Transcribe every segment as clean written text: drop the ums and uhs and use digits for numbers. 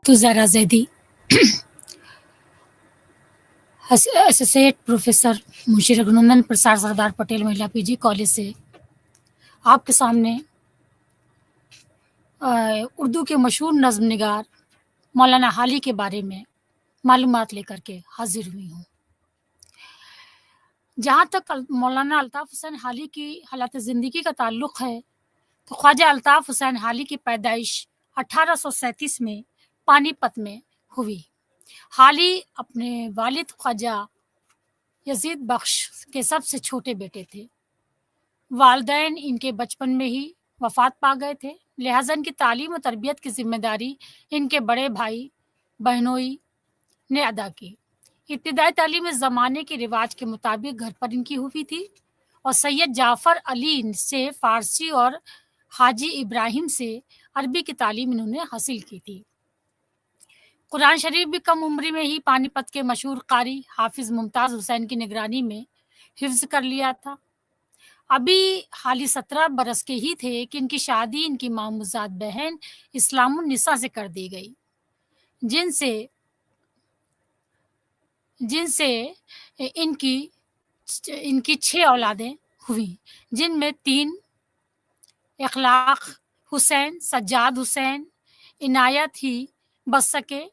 तो ज़रा Zaidi associate professor Munshi Raghunandan प्रसाद सरदार पटेल महिला पीजी कॉलेज से आपके सामने उर्दू के मशहूर नज़्म निगार मौलाना हाली के बारे में मालूमात लेकर के हाजिर हुई हूँ। जहाँ तक मौलाना अल्ताफ़ हुसैन हाली की हालात ज़िंदगी का ताल्लुक़ है, तो ख्वाजा अल्ताफ़ हुसैन हाली की पैदाइश 1837 में पानीपत में हुई। हाली अपने वालिद ख्वाजा यजीद बख्श के सबसे छोटे बेटे थे। वालिदैन इनके बचपन में ही वफ़ात पा गए थे, लिहाजा इनकी तालीम और तरबियत की ज़िम्मेदारी इनके बड़े भाई बहनोई ने अदा की। इब्तिदाई तालीम इस ज़माने के रिवाज के मुताबिक घर पर इनकी हुई थी और सैयद जाफ़र अली से फ़ारसी और हाजी इब्राहिम से अरबी की तालीम इन्होंने हासिल की थी। कुरान शरीफ भी कम उम्र में ही पानीपत के मशहूर कारी हाफिज़ मुमताज़ हुसैन की निगरानी में हिफ्ज़ कर लिया था। अभी हाली 17 बरस के ही थे कि इनकी शादी इनकी मामूज़ात बहन इस्लामुन्निसा से कर दी गई, जिनसे जिनसे इनकी इनकी 6 औलादें हुई, जिनमें 3 इखलाक हुसैन, सज्जाद हुसैन, इनायत ही बच सके।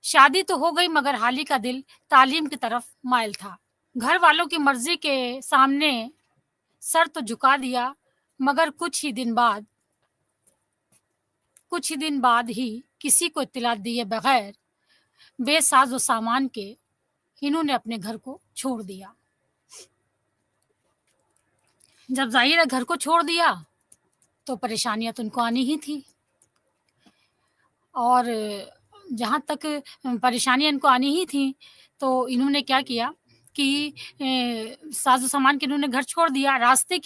शादी तो हो गई मगर हाली का दिल तालीम की तरफ माइल था। घर वालों की मर्जी के सामने सर तो झुका दिया, मगर कुछ ही दिन बाद ही किसी को इत्तला दिए बगैर बेसाज़ो सामान के इन्होंने अपने घर को छोड़ दिया। जब ज़ाहिर है घर को छोड़ दिया तो परेशानियाँ तो उनको आनी ही थी, और जहाँ तक परेशानियाँ इनको आनी ही थी, तो इन्होंने क्या किया कि साज़ो सामान के इन्होंने घर छोड़ दिया। रास्ते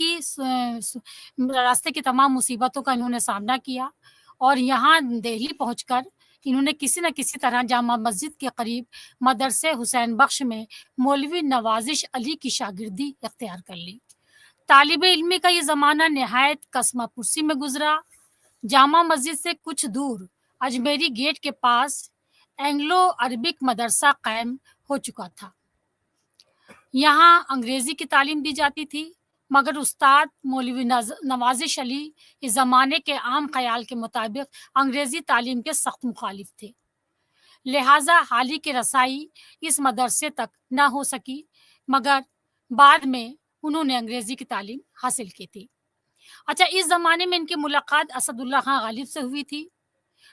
की तमाम मुसीबतों का इन्होंने सामना किया और यहाँ दिल्ली पहुँचकर इन्होंने किसी न किसी तरह जामा मस्जिद के करीब मदरसे हुसैन बख्श में मौलवी नवाज़िश अली की शागिर्दी इख्तियार कर ली। तालिबे इल्मी का ये ज़माना नहायत कसमापुरसी में गुज़रा। जामा मस्जिद से कुछ दूर अजमेरी गेट के पास एंग्लो अरबिक मदरसा कायम हो चुका था। यहाँ अंग्रेज़ी की तालीम दी जाती थी, मगर उस्ताद मौलवी नवाज़िश अली इस ज़माने के आम ख़याल के मुताबिक अंग्रेज़ी तालीम के सख्त मुखालिफ थे। लिहाजा हाली की रसाई इस मदरसे तक न हो सकी, मगर बाद में उन्होंने अंग्रेज़ी की तालीम हासिल की थी। अच्छा, इस ज़माने में इनकी मुलाकात असदुल्ला खां गालिब से हुई थी।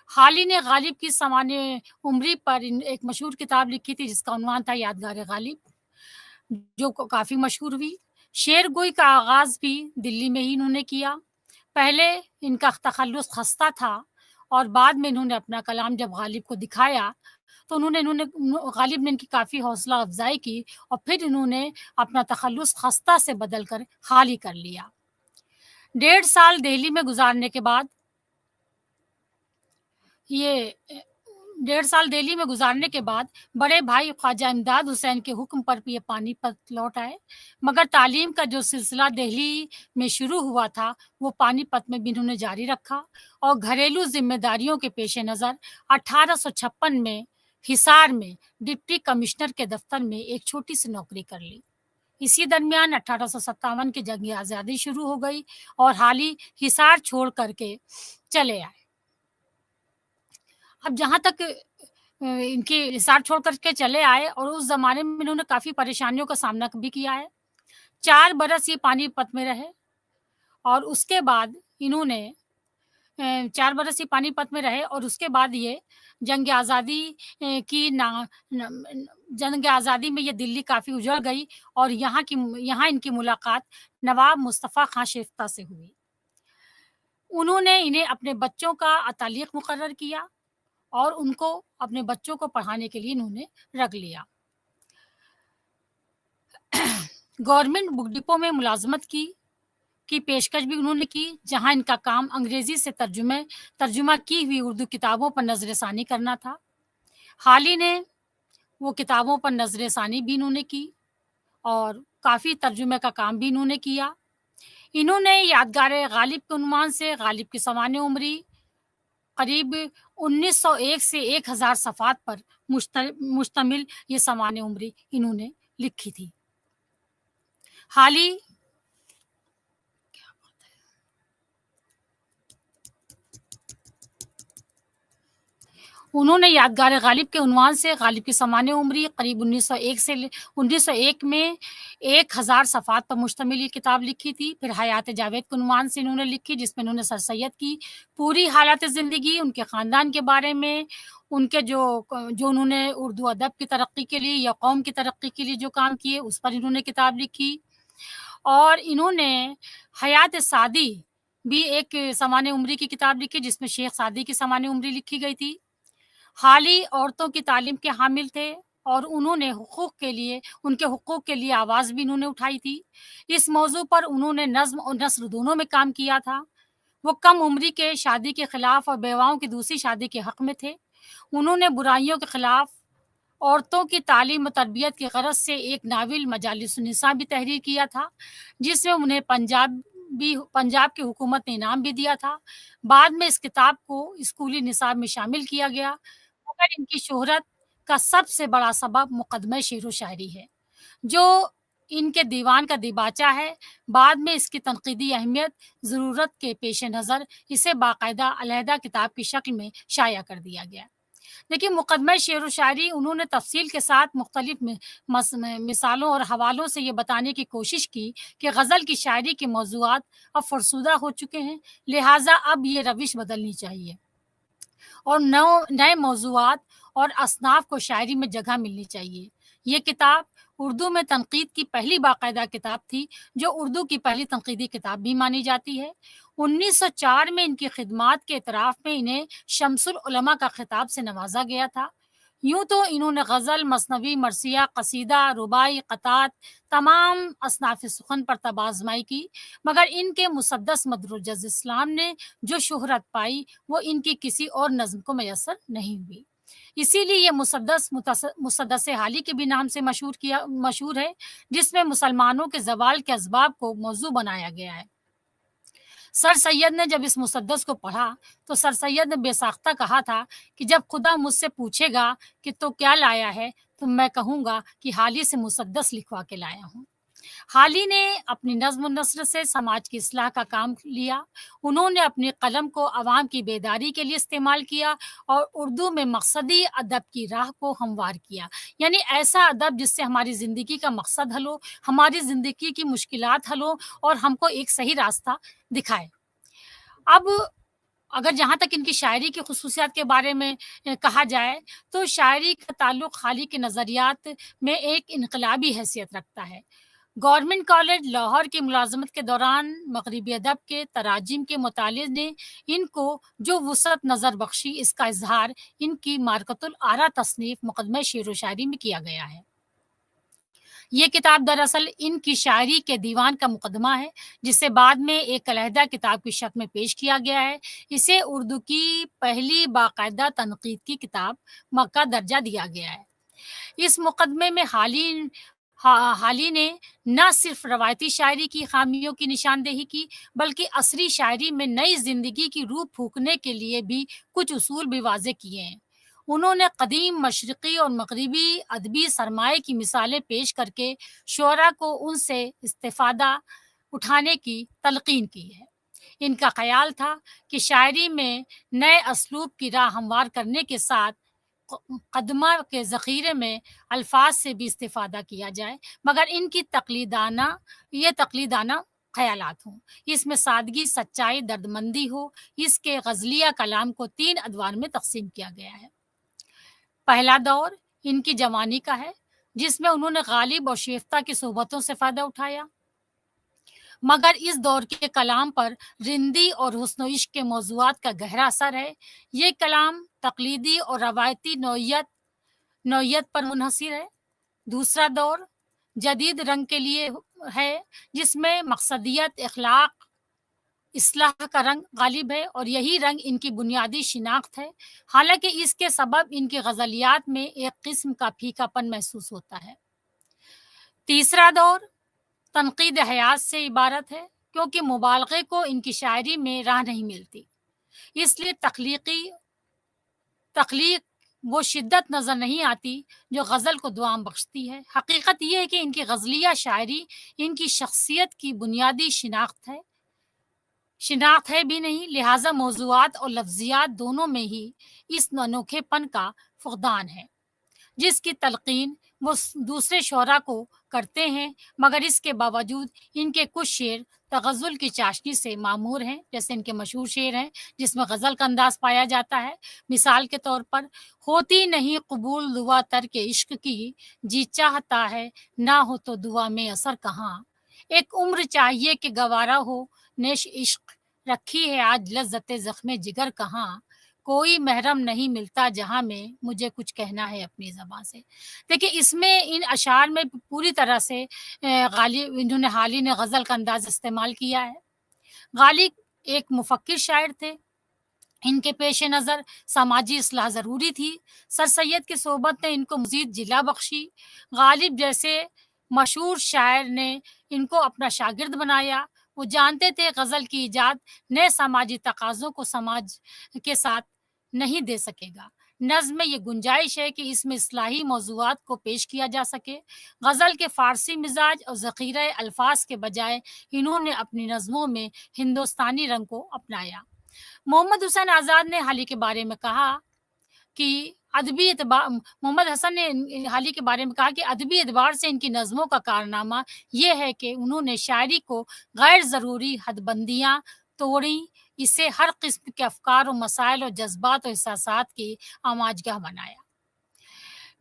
हाली ने गालिब की सामान्य उम्री पर एक मशहूर किताब लिखी थी जिसका उन्वान था यादगार गालिब, जो काफ़ी मशहूर हुई। शेर गोई का आगाज़ भी दिल्ली में ही इन्होंने किया। पहले इनका तखल्लुस खस्ता था और बाद में इन्होंने अपना कलाम जब गालिब को दिखाया तो उन्होंने गालिब ने इनकी काफ़ी हौसला अफ़ज़ाई की और फिर इन्होंने अपना तखल्लुस खस्ता से बदल कर हाली कर लिया। 1.5 साल दिल्ली में गुज़ारने के बाद ये 1.5 साल दिल्ली में गुज़ारने के बाद बड़े भाई ख्वाजा इमदाद हुसैन के हुक्म पर ये पानीपत लौट आए, मगर तालीम का जो सिलसिला दिल्ली में शुरू हुआ था, वो पानीपत में भी इन्होंने जारी रखा और घरेलू ज़िम्मेदारियों के पेश नज़र 1856 में हिसार में डिप्टी कमिश्नर के दफ्तर में एक छोटी-सी नौकरी कर ली। इसी दरमियान 1857 की जंग आज़ादी शुरू हो गई और हाली हिसार छोड़ कर के चले आए। अब जहाँ तक इनकी हिसार छोड़ कर के चले आए और उस ज़माने में इन्होंने काफ़ी परेशानियों का सामना भी किया है। 4 बरस ये पानीपत में रहे और उसके बाद इन्होंने 4 बरस ये पानीपत में रहे और उसके बाद ये जंग आज़ादी की ना न जंग आज़ादी में ये दिल्ली काफ़ी उजड़ गई और यहाँ इनकी मुलाकात नवाब मुस्तफ़ा खां शिफ्ता से हुई। उन्होंने इन्हें अपने बच्चों का अतालिक़ मुकर्रर किया और उनको अपने बच्चों को पढ़ाने के लिए इन्होंने रख लिया। गवर्नमेंट बुक डिपो में मुलाज़मत की पेशकश भी उन्होंने की, जहाँ इनका काम अंग्रेज़ी से तर्जुमा की हुई उर्दू किताबों पर नज़र-ए-सानी करना था। हाली ने वो किताबों पर नज़र-ए-सानी भी इन्होंने की और काफ़ी तर्जुमे का काम भी इन्होंने किया। इन्होंने यादगार गालिब के उन्वान से गालिब की सामान्य उम्री करीब 1901 से 1000 सफ़ात पर मुश्तमिल ये सामान्य उम्री इन्होंने लिखी थी। हाल ही उन्होंने यादगार गालिब के उन्वान से गालिब की सामान्य उम्री करीब 1901 में 1000 सफ़ात पर मुश्तमिल ये किताब लिखी थी। फिर हयात जावेद के उन्वान से इन्होंने लिखी, जिसमें उन्होंने सर सैयद की पूरी हालात ज़िंदगी, उनके ख़ानदान के बारे में, उनके जो उन्होंने उर्दू अदब की तरक्की के लिए या कौम की तरक्की के लिए जो काम किए, उस पर इन्होंने किताब लिखी। और इन्होंने हयात सादी भी एक सामान्य उम्री की किताब लिखी, जिसमें शेख सादी की सामान्य उम्री लिखी गई थी। हाली औरतों की तालीम के हामिल थे और उन्होंने उनके हुकूक के लिए आवाज़ भी इन्होंने उठाई थी। इस मौज़ू पर उन्होंने नज़्म और नस्र दोनों में काम किया था। वो कम उम्री के शादी के खिलाफ और बेवाओं की दूसरी शादी के हक़ में थे। उन्होंने बुराइयों के खिलाफ औरतों की तालीम और तरबियत की गरज से एक नावल मजालिस-उन-निसा भी तहरीर किया था, जिसमें उन्हें पंजाब की हुकूमत ने इनाम भी दिया था। बाद में इस किताब को स्कूली निसाब में शामिल किया गया, मगर इनकी शोहरत का सबसे बड़ा सबब मुकदमे शेर व शायरी है, जो इनके दीवान का दिबाचा है। बाद में इसकी तनकीदी अहमियत ज़रूरत के पेश नज़र इसे बाकायदा अलहदा किताब की शक्ल में शाया कर दिया गया। देखिए, मुकदमे शेर व शायरी उन्होंने तफ़सील के साथ मुख्तलिफ मिसालों और हवालों से ये बताने की कोशिश की कि गज़ल की शायरी के मौज़ूआत अब फ़रसुदा हो चुके हैं, लिहाज़ा अब ये रविश बदलनी चाहिए और नए मौज़ूआत और असनाफ़ को शायरी में जगह मिलनी चाहिए। ये किताब उर्दू में तनक़ीद की पहली बाकायदा किताब थी, जो उर्दू की पहली तनक़ीदी किताब भी मानी जाती है। 1904 में इनकी खिदमात के एतराफ़ में इन्हें शम्सुल उलमा का खिताब से नवाज़ा गया था। यूँ तो इन्होंने गज़ल, मसनवी, मरसिया, क़सीदा, रुबाई, क़तात तमाम असनाफ़ सुख़न पर तबाज़माई की, मगर इनके मुसद्दस मदरुज इस्लाम ने जो शोहरत पाई, वो इनकी किसी और नज़्म को मयस्सर नहीं हुई। इसीलिए ये मुसद्दस हाली के भी नाम से मशहूर है, जिसमें मुसलमानों के ज़वाल के असबाब को मौज़ू बनाया गया है। सर सैयद ने जब इस मुसद्दस को पढ़ा, तो सर सैयद ने बेसाख्ता कहा था कि जब खुदा मुझसे पूछेगा कि तो क्या लाया है, तो मैं कहूँगा कि हाली से मुसद्दस लिखवा के लाया हूँ। हाली ने अपनी नज़्म नस्र से समाज की इस्लाह का काम लिया। उन्होंने अपनी कलम को अवाम की बेदारी के लिए इस्तेमाल किया और उर्दू में मक़सदी अदब की राह को हमवार किया। यानी ऐसा अदब जिससे हमारी ज़िंदगी का मकसद हल हो, हमारी ज़िंदगी की मुश्किलात हल हो और हमको एक सही रास्ता दिखाए। अब अगर जहाँ तक इनकी शायरी की ख़ुसूसियात के बारे में कहा जाए, तो शायरी का ताल्लुक़ हाली के नज़रियात में एक इनक़लाबी हैसियत रखता है। गवर्नमेंट कॉलेज लाहौर की मुलाज़मत के दौरान मग़रिबी अदब के तराजिम के मुतालिज़ ने इनको जो वुसअत नज़र बख्शी, इसका इज़हार इनकी मारकतुल आरा तसनीफ़ मुकदमे शेर व शायरी में किया गया है। ये किताब दरअसल इनकी शायरी के दीवान का मुकदमा है, जिसे बाद में एक अलहदा किताब की शक्ल में पेश किया गया है। इसे उर्दू की पहली बाकायदा तनक़ीद की किताब का दर्जा दिया गया है। इस मुकदमे में हाली ने न सिर्फ रवायती शायरी की खामियों की निशानदेही की, बल्कि असरी शायरी में नई ज़िंदगी की रूह फूँकने के लिए भी कुछ उसूल भी वाज़ेह किए हैं। उन्होंने कदीम मशरिक़ी और मग़रिबी अदबी सरमाए की मिसालें पेश करके शुअरा को उनसे इस्तिफ़ादा उठाने की तलक़ीन की है। इनका ख़याल था कि शायरी में नए असलूब की राह हमवार करने के साथ मुक़दमा के ज़ख़ीरे में अल्फ़ाज़ से भी इस्तिफ़ादा किया जाए, मगर इनकी तक़लीदाना ख़यालात हों। इसमें सादगी, सच्चाई, दर्दमंदी हो। इसके ग़ज़लिया कलाम को 3 अदवार में तक़सीम किया गया है। पहला दौर इनकी जवानी का है, जिसमें उन्होंने गालिब और शेफ़ता की सोहबतों से फ़ायदा उठाया, मगर इस दौर के कलाम पर रिंदी और हुस्न इश्क के मौज़ूआत का गहरा असर है। ये कलाम तक़लीदी और रवायती नौइयत पर मुनहसर है। दूसरा दौर जदीद रंग के लिए है, जिसमें मक़सदियत, इख़लाक़, इस्लाह का रंग गालिब है और यही रंग इनकी बुनियादी शिनाख्त है। हालाँकि इसके सबब इनकी ग़ज़लियात में एक किस्म का फीकापन महसूस होता है। तीसरा दौर तनक़ीद हयात से इबारत है, क्योंकि मुबालग़े को इनकी शायरी में राह नहीं मिलती। इसलिए तख्लीक वो शिद्दत नज़र नहीं आती जो गज़ल को दुआम बख्शती है। हकीकत ये है कि इनकी गज़लिया शायरी इनकी शख्सियत की बुनियादी शिनाख्त है भी नहीं, लिहाजा मौज़ूआत और लफ्ज़ियात दोनों में ही इस अनोखेपन का फुक़दान है, जिसकी तलक़ीन वो दूसरे शोरा को करते हैं, मगर इसके बावजूद इनके कुछ शेर तग़ज़्ज़ुल की चाशनी से मामूर हैं। जैसे इनके मशहूर शेर हैं जिसमें गज़ल का अंदाज़ पाया जाता है। मिसाल के तौर पर, होती नहीं कबूल दुआ तर्क इश्क की, जी चाहता है ना हो तो दुआ में असर कहाँ। एक उम्र चाहिए कि गवारा हो नेश इश्क, रखी है आज लज़्ज़त ज़ख्मे जिगर कहाँ। कोई महरम नहीं मिलता जहाँ में, मुझे कुछ कहना है अपनी ज़बान से। देखिए, इसमें इन अशार में पूरी तरह से गालिब इन्होंने हाली ने गज़ल का अंदाज़ इस्तेमाल किया है। गालिब एक मुफ़क्किर शायर थे। इनके पेश नज़र समाजी इस्लाह ज़रूरी थी। सर सैयद की सोहबत ने इनको मज़ीद जिला बख्शी। गालिब जैसे मशहूर शायर ने इनको अपना शागिर्द बनाया। वो जानते थे गज़ल की इजाद नए समाजी तकाज़ों को समाज के साथ नहीं दे सकेगा। नज़्म में ये गुंजाइश है कि इसमें इस्लाही मौज़ूआत को पेश किया जा सके। गज़ल के फ़ारसी मिज़ाज और ज़ख़ीरा अल्फ़ाज़ के बजाय इन्होंने अपनी नज़्मों में हिंदुस्तानी रंग को अपनाया। मोहम्मद हुसैन आज़ाद ने हाली के बारे में कहा कि अदबी एतबा मोहम्मद हसन ने हाली के बारे में कहा कि अदबी एतबार से इनकी नज़्मों का कारनामा ये है कि उन्होंने शायरी को गैर ज़रूरी हदबंदियाँ तोड़ी, इसे हर किस्म के अफ़कार और मसाइल और जज़्बात और एहसासात की आमाजगाह बनाया।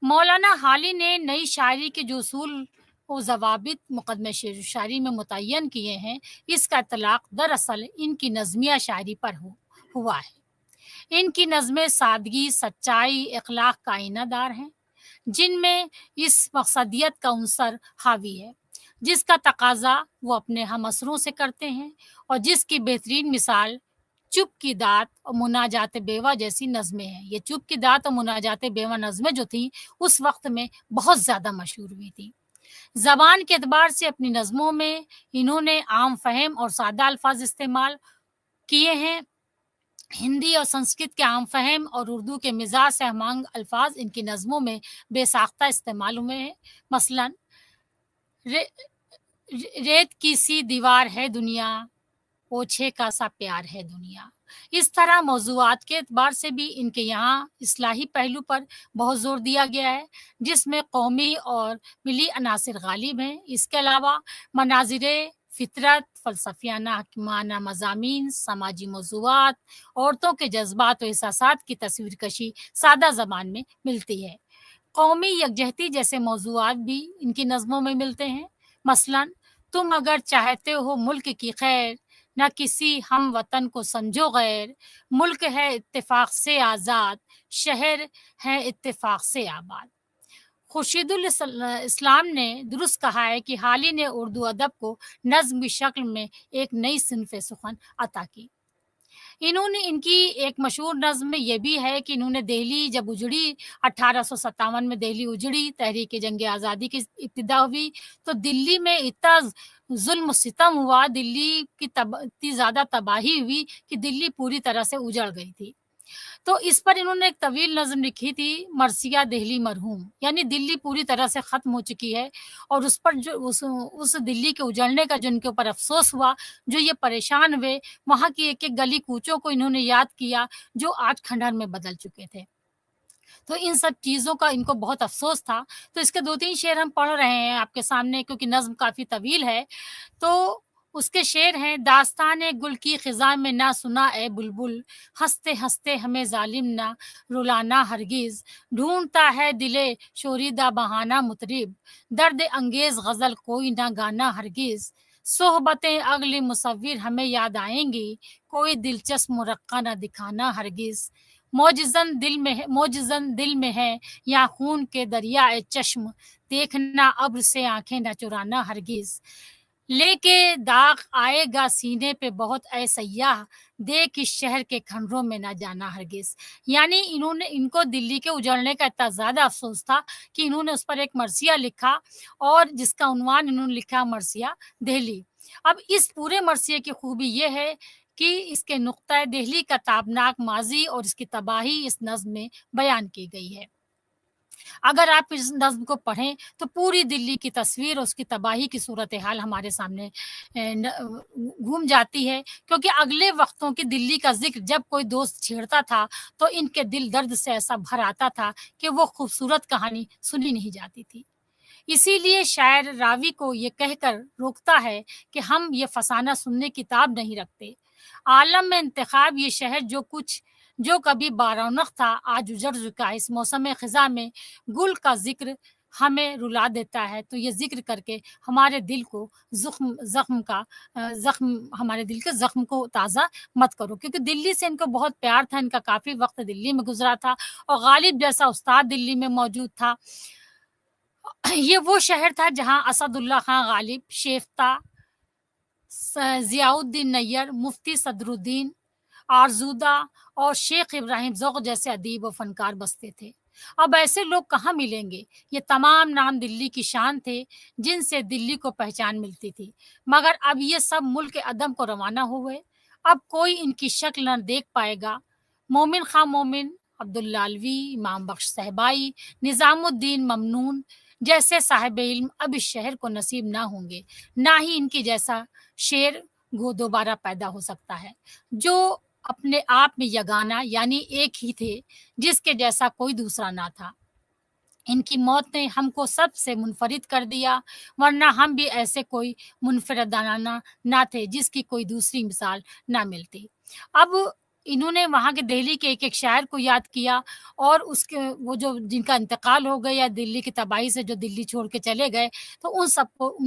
मौलाना हाली ने नई शायरी के जो उसूल व ज़वाबित मुक़दमे शेर व शायरी में मुतय्यन किए हैं, इसका इतलाक़ दरअसल इनकी नज़्मिया शायरी पर हुआ है। इनकी नज़्में सादगी, सच्चाई, इख़लाक़ का आईनादार हैं, जिनमें इस मक़सदियत का उन्सर हावी है, जिसका तक़ाज़ा वो अपने हमअसरों से करते हैं और जिसकी बेहतरीन मिसाल चुप की दात और मुनाजात बेवा जैसी नज़्में हैं। ये चुप की दात और मुनाजात बेवा नज़्में जो थीं, उस वक़्त में बहुत ज़्यादा मशहूर हुई थीं। ज़बान के एतबार से अपनी नज़्मों में इन्होंने आम फ़हम और सादा अल्फ़ाज़ इस्तेमाल किए हैं। हिंदी और संस्कृत के आम फ़हम और उर्दू के मिज़ाज से हमआंग अल्फ़ाज़ इनकी नज़्मों में बेसाख्ता इस्तेमाल हुए हैं। मसलन, रे रेत की सी दीवार है दुनिया, ओछे का सा प्यार है दुनिया। इस तरह मौज़ूआत के एतबार से भी इनके यहाँ इस्लाही पहलू पर बहुत ज़ोर दिया गया है, जिसमें कौमी और मिली अनासिर गालिब हैं। इसके अलावा मनाज़िरे फ़ितरत, फ़लसफ़ियाना हकीमाना मज़ामीन, समाजी मौज़ूआत, औरतों के जज़्बात और एहसासात की तस्वीर कशी सादा ज़बान में मिलती है। कौमी यकजहती जैसे मौज़ूआत भी इनकी नज़्मों में मिलते हैं। मसलन, तुम अगर चाहते हो मुल्क की खैर, ना किसी हम वतन को समझो गैर, मुल्क है इत्तेफ़ाक से आज़ाद, शहर है इत्तेफ़ाक से आबाद। खुर्शीदुल इस्लाम ने दुरुस्त कहा है कि हाल ही ने उर्दू अदब को नज़्म की शक्ल में एक नई सिन्फ़ सुख़न अता की। इन्होंने इनकी एक मशहूर नज़्म में ये भी है कि इन्होंने दिल्ली जब उजड़ी, 1857 में दिल्ली उजड़ी, तहरीक जंग आज़ादी की इब्तिदा हुई, तो दिल्ली में इतना ज़ुल्म-सितम हुआ, दिल्ली की इतनी ज़्यादा तबाही हुई कि दिल्ली पूरी तरह से उजड़ गई थी। तो इस पर इन्होंने एक तवील नज़्म लिखी थी, मर्सिया देहली मरहूम, यानी दिल्ली पूरी तरह से ख़त्म हो चुकी है और उस पर जो उस दिल्ली के उजड़ने का जो इनके ऊपर अफ़सोस हुआ, जो ये परेशान हुए, वहाँ की एक-एक गली कूचों को इन्होंने याद किया, जो आज खंडहर में बदल चुके थे। तो इन सब चीज़ों का इनको बहुत अफ़सोस था। तो इसके 2-3 शेर हम पढ़ रहे हैं आपके सामने, क्योंकि नज़्म काफ़ी तवील है। तो उसके शेर हैं, दास्तान गुल की ख़िज़ा में ना सुना ए बुलबुल, हँसते-हँसते हमें ज़ालिम ना रुलाना हरगिज़, ढूँढता है दिले शोरीदा बहाना मुतरिब, दर्द अंगेज़ ग़ज़ल कोई ना गाना हरगिज़, सोहबतें अगली मुसव्विर हमें याद आएँगी, कोई दिलचस्प मुरक्का ना दिखाना हरगिज़। मौजज़न दिल में है या खून के दरियाए चश्म, देखना अब्र से आँखें न चुराना हरगिज़। लेके दाग आएगा सीने पे बहुत ऐ सय्याह, देख इस शहर के खंडरों में ना जाना हरगिज़। यानी इनको दिल्ली के उजड़ने का इतना ज़्यादा अफ़सोस था कि इन्होंने उस पर एक मर्सिया लिखा और जिसका उन्वान इन्होंने लिखा मर्सिया देहली। अब इस पूरे मर्सिये की खूबी ये है कि इसके नुक्ता देहली का ताबनाक माज़ी और इसकी तबाही इस नज़्म में बयान की गई है। अगर आप इस नज़्म को पढ़ें तो पूरी दिल्ली की तस्वीर और उसकी तबाही की सूरत-ए-हाल हमारे सामने घूम जाती है, क्योंकि अगले वक़्तों की दिल्ली का ज़िक्र जब कोई दोस्त छेड़ता था, तो इनके दिल दर्द से ऐसा भर आता था कि वो खूबसूरत कहानी सुनी नहीं जाती थी। इसीलिए शायर रावी को ये कहकर रोकता है कि हम ये फसाना सुनने की ताब नहीं रखते। आलम में इंतखाब ये शहर जो कभी बारौनक था, आज उजड़ चुका है। इस मौसम ख़िज़ा में गुल का ज़िक्र हमें रुला देता है, तो ये ज़िक्र करके हमारे दिल को हमारे दिल के ज़ख्म को ताज़ा मत करो, क्योंकि दिल्ली से इनको बहुत प्यार था, इनका काफ़ी वक़्त दिल्ली में गुज़रा था और गालिब जैसा उस्ताद दिल्ली में मौजूद था। ये वो शहर था जहाँ असदुल्ला खां गालिब, शेफ़ता, ज़ियाउद्दीन नैयर, मुफ्ती सदरुद्दीन, आरज़ूदा और शेख इब्राहिम ज़ौक़ जैसे अदीब और फ़नकार बसते थे। अब ऐसे लोग कहाँ मिलेंगे? ये तमाम नाम दिल्ली की शान थे, जिनसे दिल्ली को पहचान मिलती थी। मगर अब ये सब मुल्क अदम को रवाना हुए। अब कोई इनकी शक्ल न देख पाएगा। मोमिन खां मोमिन, अब्दुल्ला अलवी, इमाम बख्श साहबाई, निज़ामुद्दीन ममनून जैसे साहिब इल्म अब इस शहर को नसीब ना होंगे। ना ही इनके जैसा शेर वो दोबारा पैदा हो सकता है, जो अपने आप में यगाना यानी एक ही थे, जिसके जैसा कोई दूसरा ना था। इनकी मौत ने हमको सबसे मुनफ़रिद कर दिया, वरना हम भी ऐसे कोई मुनफ़रिदाना ना थे, जिसकी कोई दूसरी मिसाल ना मिलती। अब इन्होंने वहाँ के दिल्ली के एक-एक शायर को याद किया और उसके वो जो जिनका इंतकाल हो गया दिल्ली की तबाही से जो दिल्ली छोड़ के चले गए, तो उन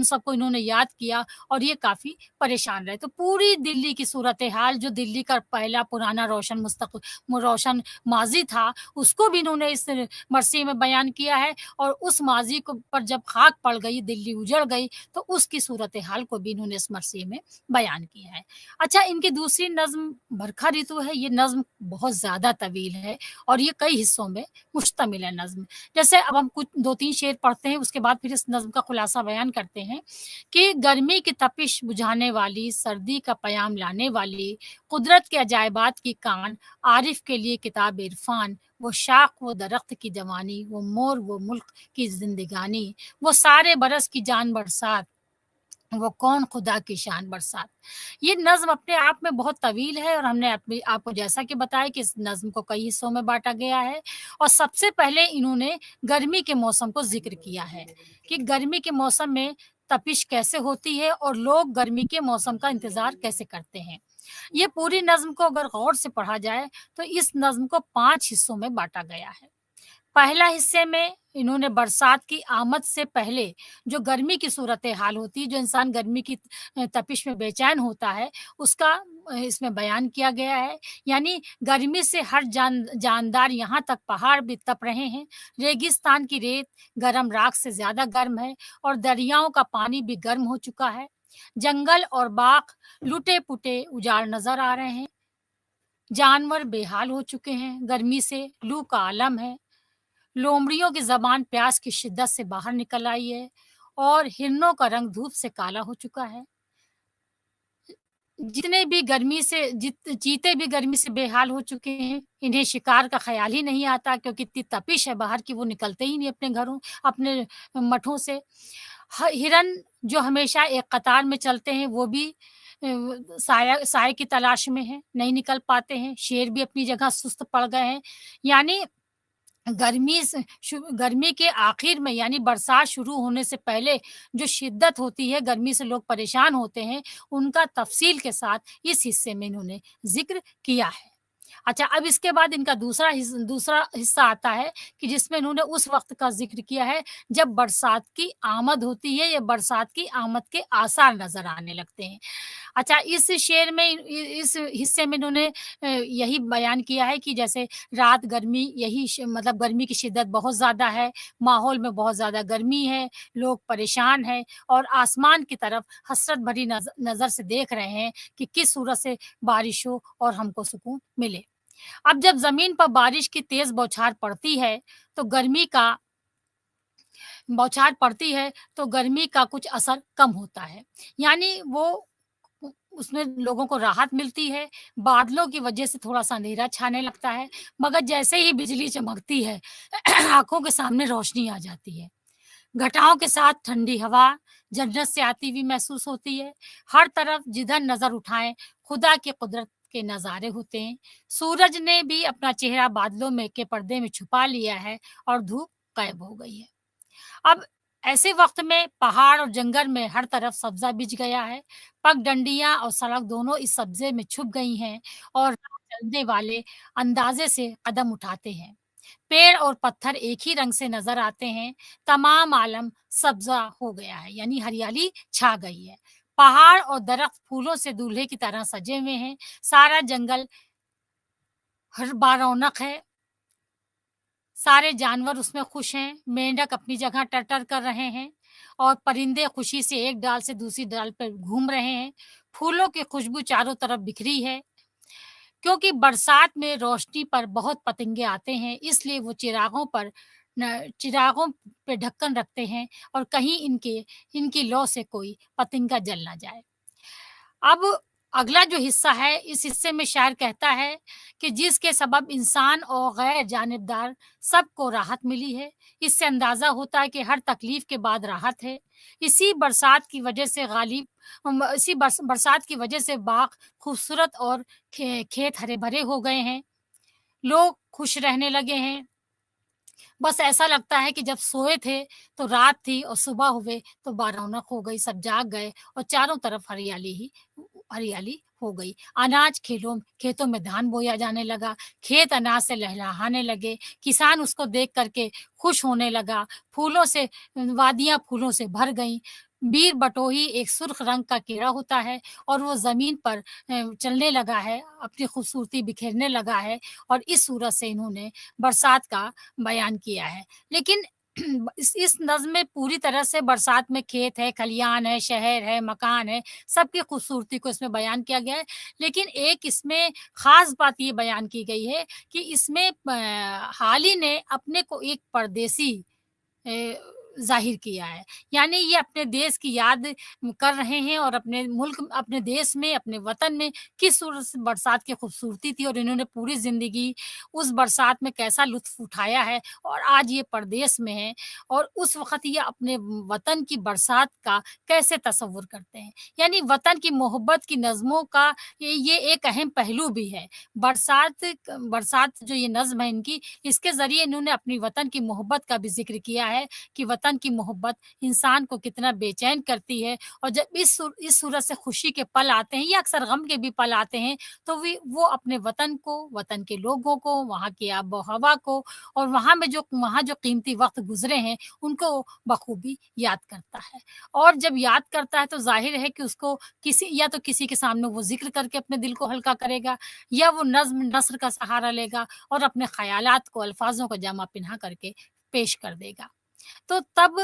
सबको इन्होंने याद किया और ये काफ़ी परेशान रहे। तो पूरी दिल्ली की सूरत-ए-हाल जो दिल्ली का पहला पुराना रोशन माज़ी था, उसको भी इन्होंने इस मरसी में बयान किया है और उस माज़ी को पर जब खाक पड़ गई, दिल्ली उजड़ गई, तो उसकी सूरत-ए-हाल को भी इन्होंने इस मरसी में बयान किया है। अच्छा, इनकी दूसरी नज़्म बरखा ऋतु है, ये नज़्म बहुत ज़्यादा तवील है और ये कई हिस्सों में मुश्तमिल है नज़्म। जैसे अब हम कुछ 2-3 शेर पढ़ते हैं, उसके बाद फिर इस नज़्म का खुलासा बयान करते हैं कि गर्मी की तपिश बुझाने वाली, सर्दी का पयाम लाने वाली, कुदरत के अजायबात की कान, आरिफ़ के लिए किताब इरफ़ान, वो शाख वो दरख्त की जवानी, वो मोर वो मुल्क की ज़िंदगानी, वो सारे बरस की जान बरसात, वो कौन खुदा की शान बरसात। ये नज़्म अपने आप में बहुत तवील है और हमने अपनी आपको जैसा कि बताया कि इस नज़्म को कई हिस्सों में बाँटा गया है और सबसे पहले इन्होंने गर्मी के मौसम को ज़िक्र किया है कि गर्मी के मौसम में तपिश कैसे होती है और लोग गर्मी के मौसम का इंतज़ार कैसे करते हैं। ये पूरी नज़्म को अगर गौर से पढ़ा जाए तो इस नज़्म को 5 हिस्सों में बाँटा गया है। पहला हिस्से में इन्होंने बरसात की आमद से पहले जो गर्मी की सूरत-ए-हाल होती है, जो इंसान गर्मी की तपिश में बेचैन होता है, उसका इसमें बयान किया गया है। यानी गर्मी से हर जानदार यहाँ तक पहाड़ भी तप रहे हैं, रेगिस्तान की रेत गरम राख से ज़्यादा गर्म है और दरियाओं का पानी भी गर्म हो चुका है। जंगल और बाग लुटे-पुटे उजाड़ नज़र आ रहे हैं। जानवर बेहाल हो चुके हैं, गर्मी से लू का आलम है। लोमड़ियों की ज़बान प्यास की शिद्दत से बाहर निकल आई है और हिरनों का रंग धूप से काला हो चुका है। चीते भी गर्मी से बेहाल हो चुके हैं। इन्हें शिकार का ख़्याल ही नहीं आता, क्योंकि इतनी तपिश है बाहर की, वो निकलते ही नहीं अपने घरों, अपने मठों से। हिरन जो हमेशा एक कतार में चलते हैं, वो भी साए की तलाश में हैं, नहीं निकल पाते हैं। शेर भी अपनी जगह सुस्त पड़ गए हैं। यानी गर्मी के आखिर में, यानी बरसात शुरू होने से पहले जो शिद्दत होती है, गर्मी से लोग परेशान होते हैं, उनका तफ़सील के साथ इस हिस्से में इन्होंने ज़िक्र किया है। अच्छा, अब इसके बाद इनका दूसरा हिस्सा आता है कि जिसमें इन्होंने उस वक़्त का ज़िक्र किया है जब बरसात की आमद होती है या बरसात की आमद के आसार नज़र आने लगते हैं। अच्छा, इस शेर में इस हिस्से में इन्होंने यही बयान किया है कि जैसे रात गर्मी यही मतलब गर्मी की शिद्दत बहुत ज़्यादा है, माहौल में बहुत ज़्यादा गर्मी है, लोग परेशान हैं और आसमान की तरफ हसरत भरी नज़र से देख रहे हैं कि किस सूरत से बारिश हो और हमको सुकून मिले। अब जब ज़मीन पर बारिश की तेज़ बौछार पड़ती है, तो गर्मी का कुछ असर कम होता है। यानी वो उसमें लोगों को राहत मिलती है, बादलों की वजह से थोड़ा-सा अंधेरा छाने लगता है, मगर जैसे ही बिजली चमकती है, आँखों के सामने रोशनी आ जाती है। घटाओं के साथ ठंडी हवा जन्नत से आती हुई महसूस होती है। हर तरफ जिधर नज़र उठाएँ, खुदा की कुदरत के नज़ारे होते हैं। सूरज ने भी अपना चेहरा बादलों में के पर्दे में छुपा लिया है और धूप गायब हो गई है। अब ऐसे वक़्त में पहाड़ और जंगल में हर तरफ सब्ज़ा बिछ गया है। पगडंडियाँ और सड़क दोनों इस सब्ज़े में छुप गई हैं और राह चलने वाले अंदाज़े से कदम उठाते हैं। पेड़ और पत्थर एक ही रंग से नज़र आते हैं। तमाम आलम सब्ज़ा हो गया है, यानी हरियाली छा गई है। पहाड़ और दरख्त फूलों से दूल्हे की तरह सजे हुए हैं। सारा जंगल हर बारौनक है। सारे जानवर उसमें खुश हैं, मेंढक अपनी जगह टर-टर कर रहे हैं और परिंदे खुशी से एक डाल से दूसरी डाल पर घूम रहे हैं। फूलों की खुशबू चारों तरफ बिखरी है, क्योंकि बरसात में रोशनी पर बहुत पतंगे आते हैं, इसलिए वो चिरागों पे ढक्कन रखते हैं और कहीं इनकी लौ से कोई पतंगा जल ना जाए। अब अगला जो हिस्सा है, इस हिस्से में शायर कहता है कि जिसके सबब इंसान और गैर जानिबदार सबको राहत मिली है। इससे अंदाज़ा होता है कि हर तकलीफ़ के बाद राहत है। इसी बरसात की वजह से बाग खूबसूरत और खेत हरे-भरे हो गए हैं। लोग खुश रहने लगे हैं। बस ऐसा लगता है कि जब सोए थे तो रात थी और सुबह हुए तो रौनक हो गई, सब जाग गए और चारों तरफ हरियाली हो गई। अनाज खेतों में धान बोया जाने लगा, खेत अनाज से लहलहाने लगे, किसान उसको देख कर के खुश होने लगा, वादियाँ फूलों से भर गईं। बीर बटोही एक सुर्ख रंग का कीड़ा होता है और वो ज़मीन पर चलने लगा है, अपनी खूबसूरती बिखेरने लगा है और इस सूरत से इन्होंने बरसात का बयान किया है। लेकिन इस नज़्म में पूरी तरह से बरसात में खेत है, खलियान है, शहर है, मकान है, सबकी खूबसूरती को इसमें बयान किया गया है। लेकिन एक इसमें ख़ास बात ये बयान की गई है कि इसमें हाली ने अपने को एक परदेसी ज़ाहिर किया है। यानी ये अपने देश की याद कर रहे हैं और अपने देश में, अपने वतन में किस सूरत से बरसात की खूबसूरती थी और इन्होंने पूरी ज़िंदगी उस बरसात में कैसा लुत्फ़ उठाया है और आज ये परदेश में हैं और उस वक़्त ये अपने वतन की बरसात का कैसे तसव्वुर करते हैं। यानी वतन की मोहब्बत की नज़्मों का ये एक अहम पहलू भी है। बरसात जो ये नज़्म है इनकी, इसके ज़रिए इन्होंने अपनी वतन की मोहब्बत का भी ज़िक्र किया है कि वतन की मोहब्बत इंसान को कितना बेचैन करती है और जब इस सूरत से खुशी के पल आते हैं या अक्सर गम के भी पल आते हैं, तो वो अपने वतन को, वतन के लोगों को, वहाँ की आबो-हवा को और वहाँ जो कीमती वक़्त गुज़रे हैं, उनको बखूबी याद करता है। और जब याद करता है तो ज़ाहिर है कि उसको किसी के सामने वो ज़िक्र करके अपने दिल को हल्का करेगा या वो नज़्म नस्र का सहारा लेगा और अपने ख़यालात को अल्फ़ाज़ों का जामा पिन्हा करके पेश कर देगा। तो तब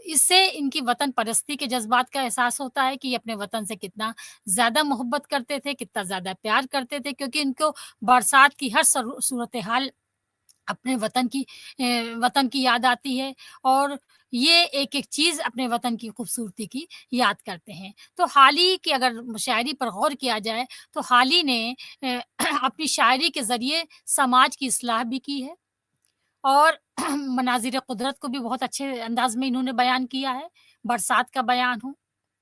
इससे इनकी वतन परस्ती के जज़्बात का एहसास होता है कि ये अपने वतन से कितना ज़्यादा मोहब्बत करते थे, कितना ज़्यादा प्यार करते थे क्योंकि इनको बरसात की हर सूरत-ए-हाल अपने वतन की याद आती है और ये एक-एक चीज़ अपने वतन की खूबसूरती की याद करते हैं। तो हाली की अगर शायरी पर गौर किया जाए, तो हाली ने अ, अपनी शायरी के ज़रिए समाज की इस्लाह भी की है और मनाज़िर कुदरत को भी बहुत अच्छे अंदाज़ में इन्होंने बयान किया है। बरसात का बयान हो,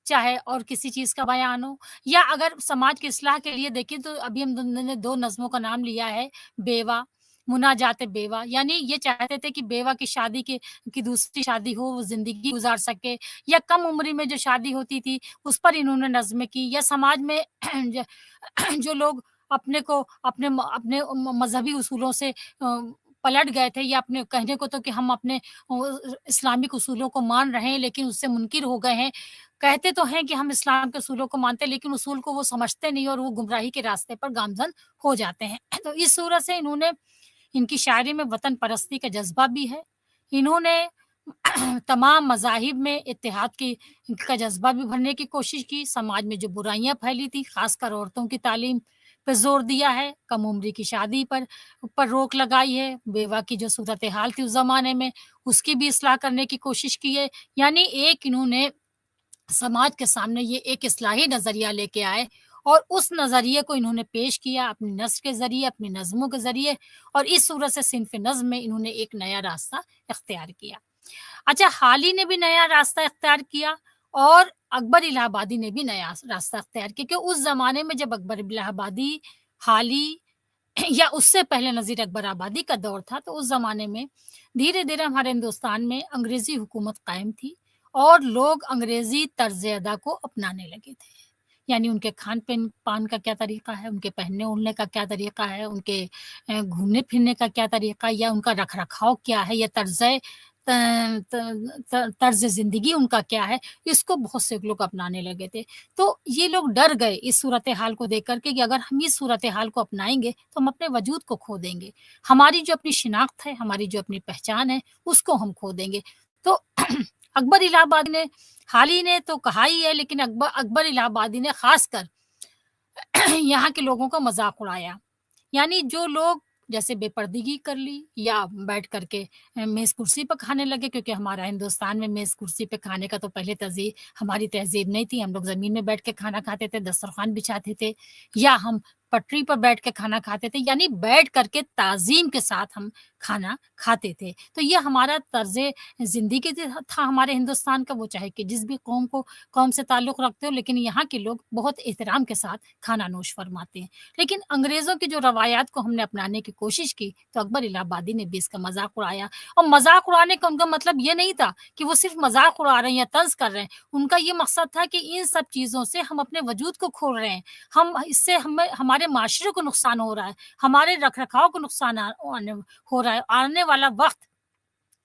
चाहे और किसी चीज़ का बयान हो या अगर समाज की इस्लाह के लिए देखें तो अभी हम दोनों ने 2 नज़्मों का नाम लिया है, बेवा, मुनाजात बेवा यानी ये चाहते थे कि बेवा की दूसरी शादी हो, वो ज़िंदगी गुज़ार सके या कम उम्र में जो शादी होती थी, उस पर इन्होंने नज़्में की या समाज में ज जो लोग अपने को अपने मज़हबी उसूलों से पलट गए थे या अपने कहने को तो कि हम अपने इस्लामिक उसूलों को मान रहे हैं लेकिन उससे मुनकिर हो गए हैं। कहते तो हैं कि हम इस्लाम के उसूलों को मानते हैं लेकिन उसूल को वो समझते नहीं और वो गुमराही के रास्ते पर गामज़न हो जाते हैं। तो इस सूरत से इनकी शायरी में वतन परस्ती का जज़्बा भी है। इन्होंने तमाम मज़ाहिब में का जज़्बा भी भरने की कोशिश की, समाज में जो बुराइयाँ फैली थी, ख़ासकर औरतों की तालीम पे ज़ोर दिया है, कम उम्री की शादी पर रोक लगाई है, बेवा की जो सूरत-ए-हाल थी उस ज़माने में, उसकी भी इस्लाह करने की कोशिश की है। यानी एक इन्होंने समाज के सामने ये एक इस्लाही नज़रिया लेके आए اور اس نظریے کو انہوں نے پیش کیا اپنی نثر کے ذریعے، اپنی نظموں کے ذریعے، اور اس صورت سے صنف نظم میں انہوں نے ایک نیا راستہ اختیار کیا۔ اچھا، حالی نے بھی نیا راستہ اختیار کیا اور اکبر الہ آبادی نے بھی نیا راستہ اختیار کیا، کہ اس زمانے میں جب اکبر الہ آبادی، حالی یا اس سے پہلے نذیر اکبر آبادی کا دور تھا، تو اس زمانے میں دھیرے دھیرے ہمارے ہندوستان میں انگریزی حکومت قائم تھی اور لوگ انگریزی طرز ادا کو اپنانے لگے تھے۔ یعنی ان کے کھان پان کا کیا طریقہ ہے، ان کے پہننے اوڑھنے کا کیا طریقہ ہے، ان کے گھومنے پھرنے کا کیا طریقہ، یا ان کا رکھ رکھاؤ کیا ہے، یا طرز زندگی ان کا کیا ہے، اس کو بہت سے لوگ اپنانے لگے تھے۔ تو یہ لوگ ڈر گئے اس صورتحال کو دیکھ کر کے کہ اگر ہم اس صورتحال کو اپنائیں گے تو ہم اپنے وجود کو کھو دیں گے، ہماری جو اپنی شناخت ہے، ہماری جو اپنی پہچان ہے، اس کو ہم کھو دیں گے۔ تو اکبر الہ آبادی نے، حالی نے تو کہا ہی ہے، لیکن اکبر الہ آبادی نے خاص کر یہاں کے لوگوں کا مذاق اڑایا۔ یعنی جو لوگ جیسے بے پردگی کر لی یا بیٹھ کر کے میز کرسی پہ کھانے لگے، کیونکہ ہمارا ہندوستان میں میز کرسی پہ کھانے کا تو پہلے ہماری تہذیب نہیں تھی۔ ہم لوگ زمین میں بیٹھ کے کھانا کھاتے تھے، دسترخوان بچھاتے تھے، یا ہم پٹری پر بیٹھ کے کھانا کھاتے تھے، یعنی بیٹھ کر کے تعظیم کے ساتھ ہم کھانا کھاتے تھے۔ تو یہ ہمارا طرز زندگی تھا ہمارے ہندوستان کا، وہ چاہے کہ جس بھی قوم سے تعلق رکھتے ہو، لیکن یہاں کے لوگ بہت احترام کے ساتھ کھانا نوش فرماتے ہیں۔ لیکن انگریزوں کی جو روایات کو ہم نے اپنانے کی کوشش کی تو اکبر الہ آبادی نے بھی اس کا مذاق اڑایا، اور مذاق اڑانے کا ان کا مطلب یہ نہیں تھا کہ وہ صرف مذاق اڑا رہے ہیں یا طنز کر رہے ہیں، ان کا یہ مقصد تھا کہ ان سب چیزوں سے ہم اپنے وجود کو کھو رہے ہیں، اس سے ہمارے معاشرے کو نقصان ہو رہا ہے، ہمارے رکھ رکھاؤ کو نقصان ہو رہا ہے۔ آنے والا وقت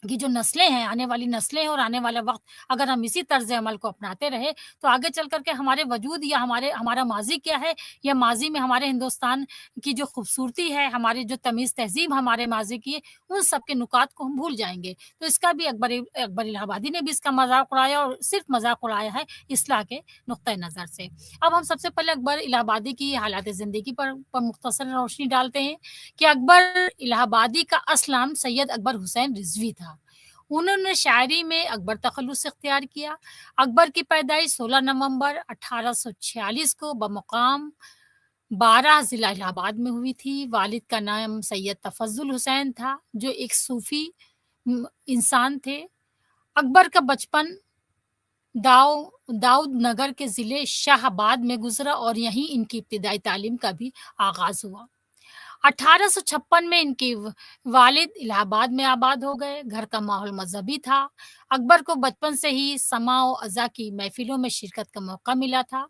کی جو نسلیں ہیں، آنے والی نسلیں ہیں، اور آنے والا وقت اگر ہم اسی طرز عمل کو اپناتے رہے تو آگے چل کر کے ہمارے وجود یا ہمارا ماضی کیا ہے، یا ماضی میں ہمارے ہندوستان کی جو خوبصورتی ہے، ہماری جو تمیز تہذیب ہمارے ماضی کی ہے، ان سب کے نکات کو ہم بھول جائیں گے۔ تو اس کا بھی اکبر الہ آبادی نے بھی اس کا مذاق اڑایا، اور صرف مذاق اڑایا ہے اصلاح کے نقطۂ نظر سے۔ اب ہم سب سے پہلے اکبر الہ آبادی کی حالات زندگی پر مختصر روشنی ڈالتے ہیں کہ اکبر الہ آبادی کا اصل نام سید اکبر حسین رضوی تھا۔ انہوں نے شاعری میں اکبر تخلص اختیار کیا۔ اکبر کی پیدائش 16 نومبر 1846 کو بمقام 12 ضلع الہ آباد میں ہوئی تھی۔ والد کا نام سید تفضل حسین تھا، جو ایک صوفی انسان تھے۔ اکبر کا بچپن داؤد نگر کے ضلع شاہ آباد میں گزرا، اور یہیں ان کی ابتدائی تعلیم کا بھی آغاز ہوا۔ 1856 میں ان کے والد الہ آباد میں آباد ہو گئے۔ گھر کا ماحول مذہبی تھا۔ اکبر کو بچپن سے ہی سماع و عزا کی محفلوں میں شرکت کا موقع ملا تھا۔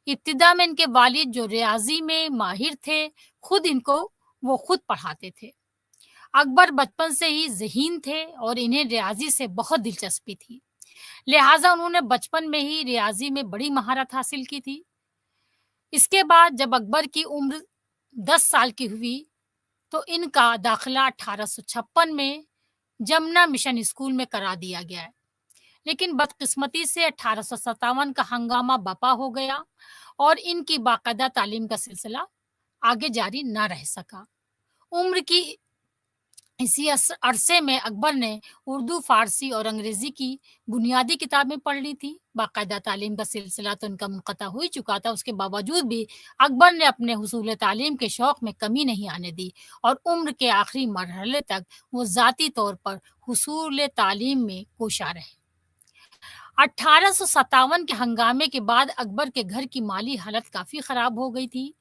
ابتدا میں ان کے والد جو ریاضی میں ماہر تھے، وہ خود پڑھاتے تھے۔ اکبر بچپن سے ہی ذہین تھے اور انہیں ریاضی سے بہت دلچسپی تھی، لہٰذا انہوں نے بچپن میں ہی ریاضی میں بڑی مہارت حاصل کی تھی۔ اس کے بعد جب اکبر کی عمر 10 سال کی ہوئی تو ان کا داخلہ 1856 میں جمنا مشن اسکول میں کرا دیا گیا ہے، لیکن بدقسمتی سے 1857 کا ہنگامہ برپا ہو گیا اور ان کی باقاعدہ تعلیم کا سلسلہ آگے جاری نہ رہ سکا۔ عمر کی اسی عرصے میں اکبر نے اردو، فارسی اور انگریزی کی بنیادی کتابیں پڑھ لی تھی۔ باقاعدہ تعلیم کا سلسلہ تو ان کا منقطع ہو ہی چکا تھا، اس کے باوجود بھی اکبر نے اپنے حصول تعلیم کے شوق میں کمی نہیں آنے دی، اور عمر کے آخری مرحلے تک وہ ذاتی طور پر حصول تعلیم میں کوشاں رہے۔ 1857 کے ہنگامے کے بعد اکبر کے گھر کی مالی حالت کافی خراب ہو گئی تھی،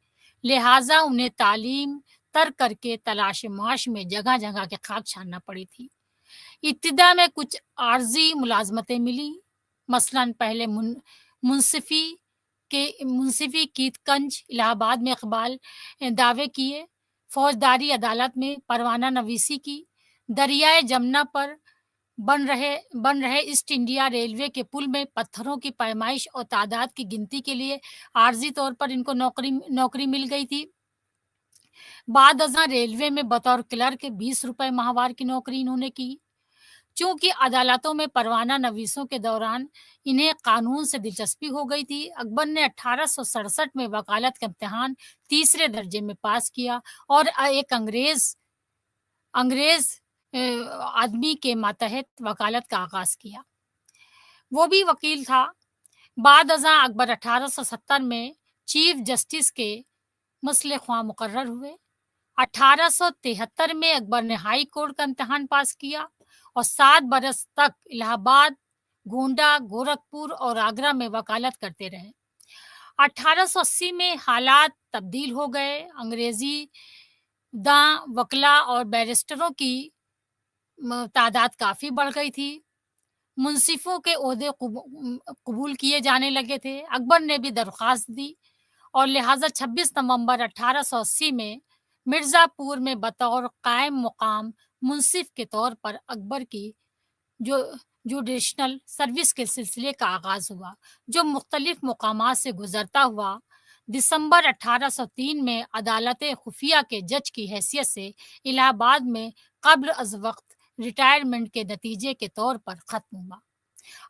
لہٰذا انہیں تعلیم ترک کر کے تلاش معاش میں جگہ جگہ کے خاک چھاننا پڑی تھی۔ ابتدا میں کچھ عارضی ملازمتیں ملی، مثلاً پہلے منصفی کیت کنج الہ آباد میں اقبال دعوے کیے، فوجداری عدالت میں پروانہ نویسی کی، دریائے جمنا پر بن رہے ایسٹ انڈیا ریلوے کے پل میں پتھروں کی پیمائش اور تعداد کی گنتی کے لیے عارضی طور پر ان کو نوکری مل گئی تھی۔ بعد ازاں ریلوے میں بطور کلرک 20 روپے ماہوار کی نوکری انہوں نے کی۔ چونکہ عدالتوں میں پروانہ نویسوں کے دوران انہیں قانون سے دلچسپی ہو گئی تھی، اکبر نے 1867 میں وکالت کا امتحان 3 درجے میں پاس کیا اور ایک انگریز آدمی کے ماتحت وکالت کا آغاز کیا۔ وہ بھی وکیل تھا۔ بعد ازاں اکبر 1870 میں चीफ जस्टिस के मसले ख्वाह मुकर्रर हुए। 1873 में अकबर ने हाई कोर्ट का इम्तिहान पास किया और 7 बरस तक इलाहाबाद, गोंडा, गोरखपुर और आगरा में वकालत करते रहे। 1880 में हालात तब्दील हो गए। अंग्रेजी दां वकला और बैरिस्टरों की तादाद काफ़ी बढ़ गई थी। मुंसिफों के ओहदे कबूल किए जाने लगे थे। अकबर ने भी दरख्वास्त दी और लिहाजा 26 नवंबर 1880 में मिर्ज़ापुर में बतौर कायम मुकाम मुंसिफ के तौर पर अकबर की जो जुडिशनल सर्विस के सिलसिले का आगाज़ हुआ, जो मुख्तलिफ मकामात से गुजरता हुआ दिसंबर 1803 में अदालत खुफिया के जज की हैसियत से इलाहाबाद में कब्ल अज वक्त रिटायरमेंट के नतीजे के तौर पर ख़त्म हुआ।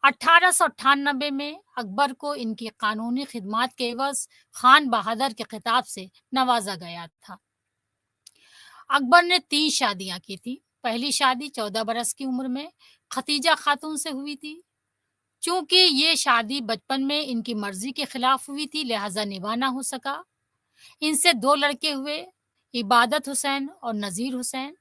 1898 में अकबर को इनकी कानूनी खिदमात के एवज खान बहादुर के खिताब से नवाजा गया था। अकबर ने 3 शादियां की थी। पहली शादी 14 बरस की उम्र में खतीजा खातून से हुई थी। चूंकि ये शादी बचपन में इनकी मर्जी के खिलाफ हुई थी, लिहाजा निभा ना हो सका। इनसे 2 लड़के हुए, इबादत हुसैन और नज़ीर हुसैन।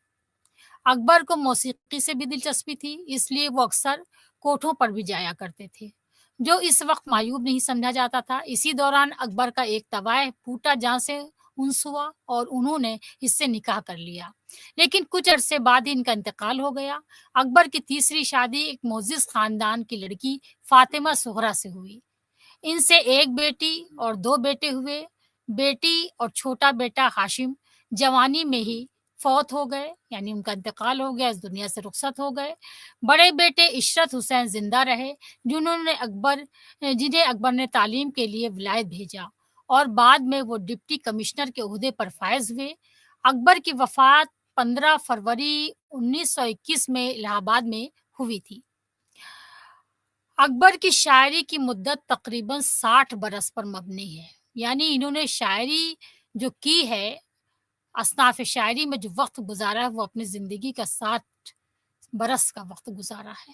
अकबर को मौसीकी से भी दिलचस्पी थी, इसलिए वो अक्सर कोठों पर भी जाया करते थे, जो इस वक्त मायूब नहीं समझा जाता था। इसी दौरान अकबर का एक तवाय फूटा जहां से उन्स हुआ और उन्होंने इससे निकाह कर लिया, लेकिन कुछ अरसे बाद ही इनका इंतकाल हो गया। अकबर की तीसरी शादी एक मोजिज खानदान की लड़की फातिमा सुहरा से हुई। इनसे एक बेटी और 2 बेटे हुए। बेटी और छोटा बेटा हाशिम जवानी में ही फौत हो गए, यानी उनका इंतकाल हो गया, इस दुनिया से रुखसत हो गए। बड़े बेटे इशरत हुसैन जिंदा रहे, जिन्हें अकबर ने तालीम के लिए विलायत भेजा और बाद में वो डिप्टी कमिश्नर के ओहदे पर फायज हुए। अकबर की वफात 15 फरवरी 1921 में इलाहाबाद में हुई थी। अकबर की शायरी की मुद्दत तकरीबन 60 बरस पर मबनी है, यानी इन्होंने शायरी जो की है, असनाफ़ शायरी में जो वक्त गुजारा है, वो अपनी ज़िंदगी का 60 बरस का वक्त गुजारा है।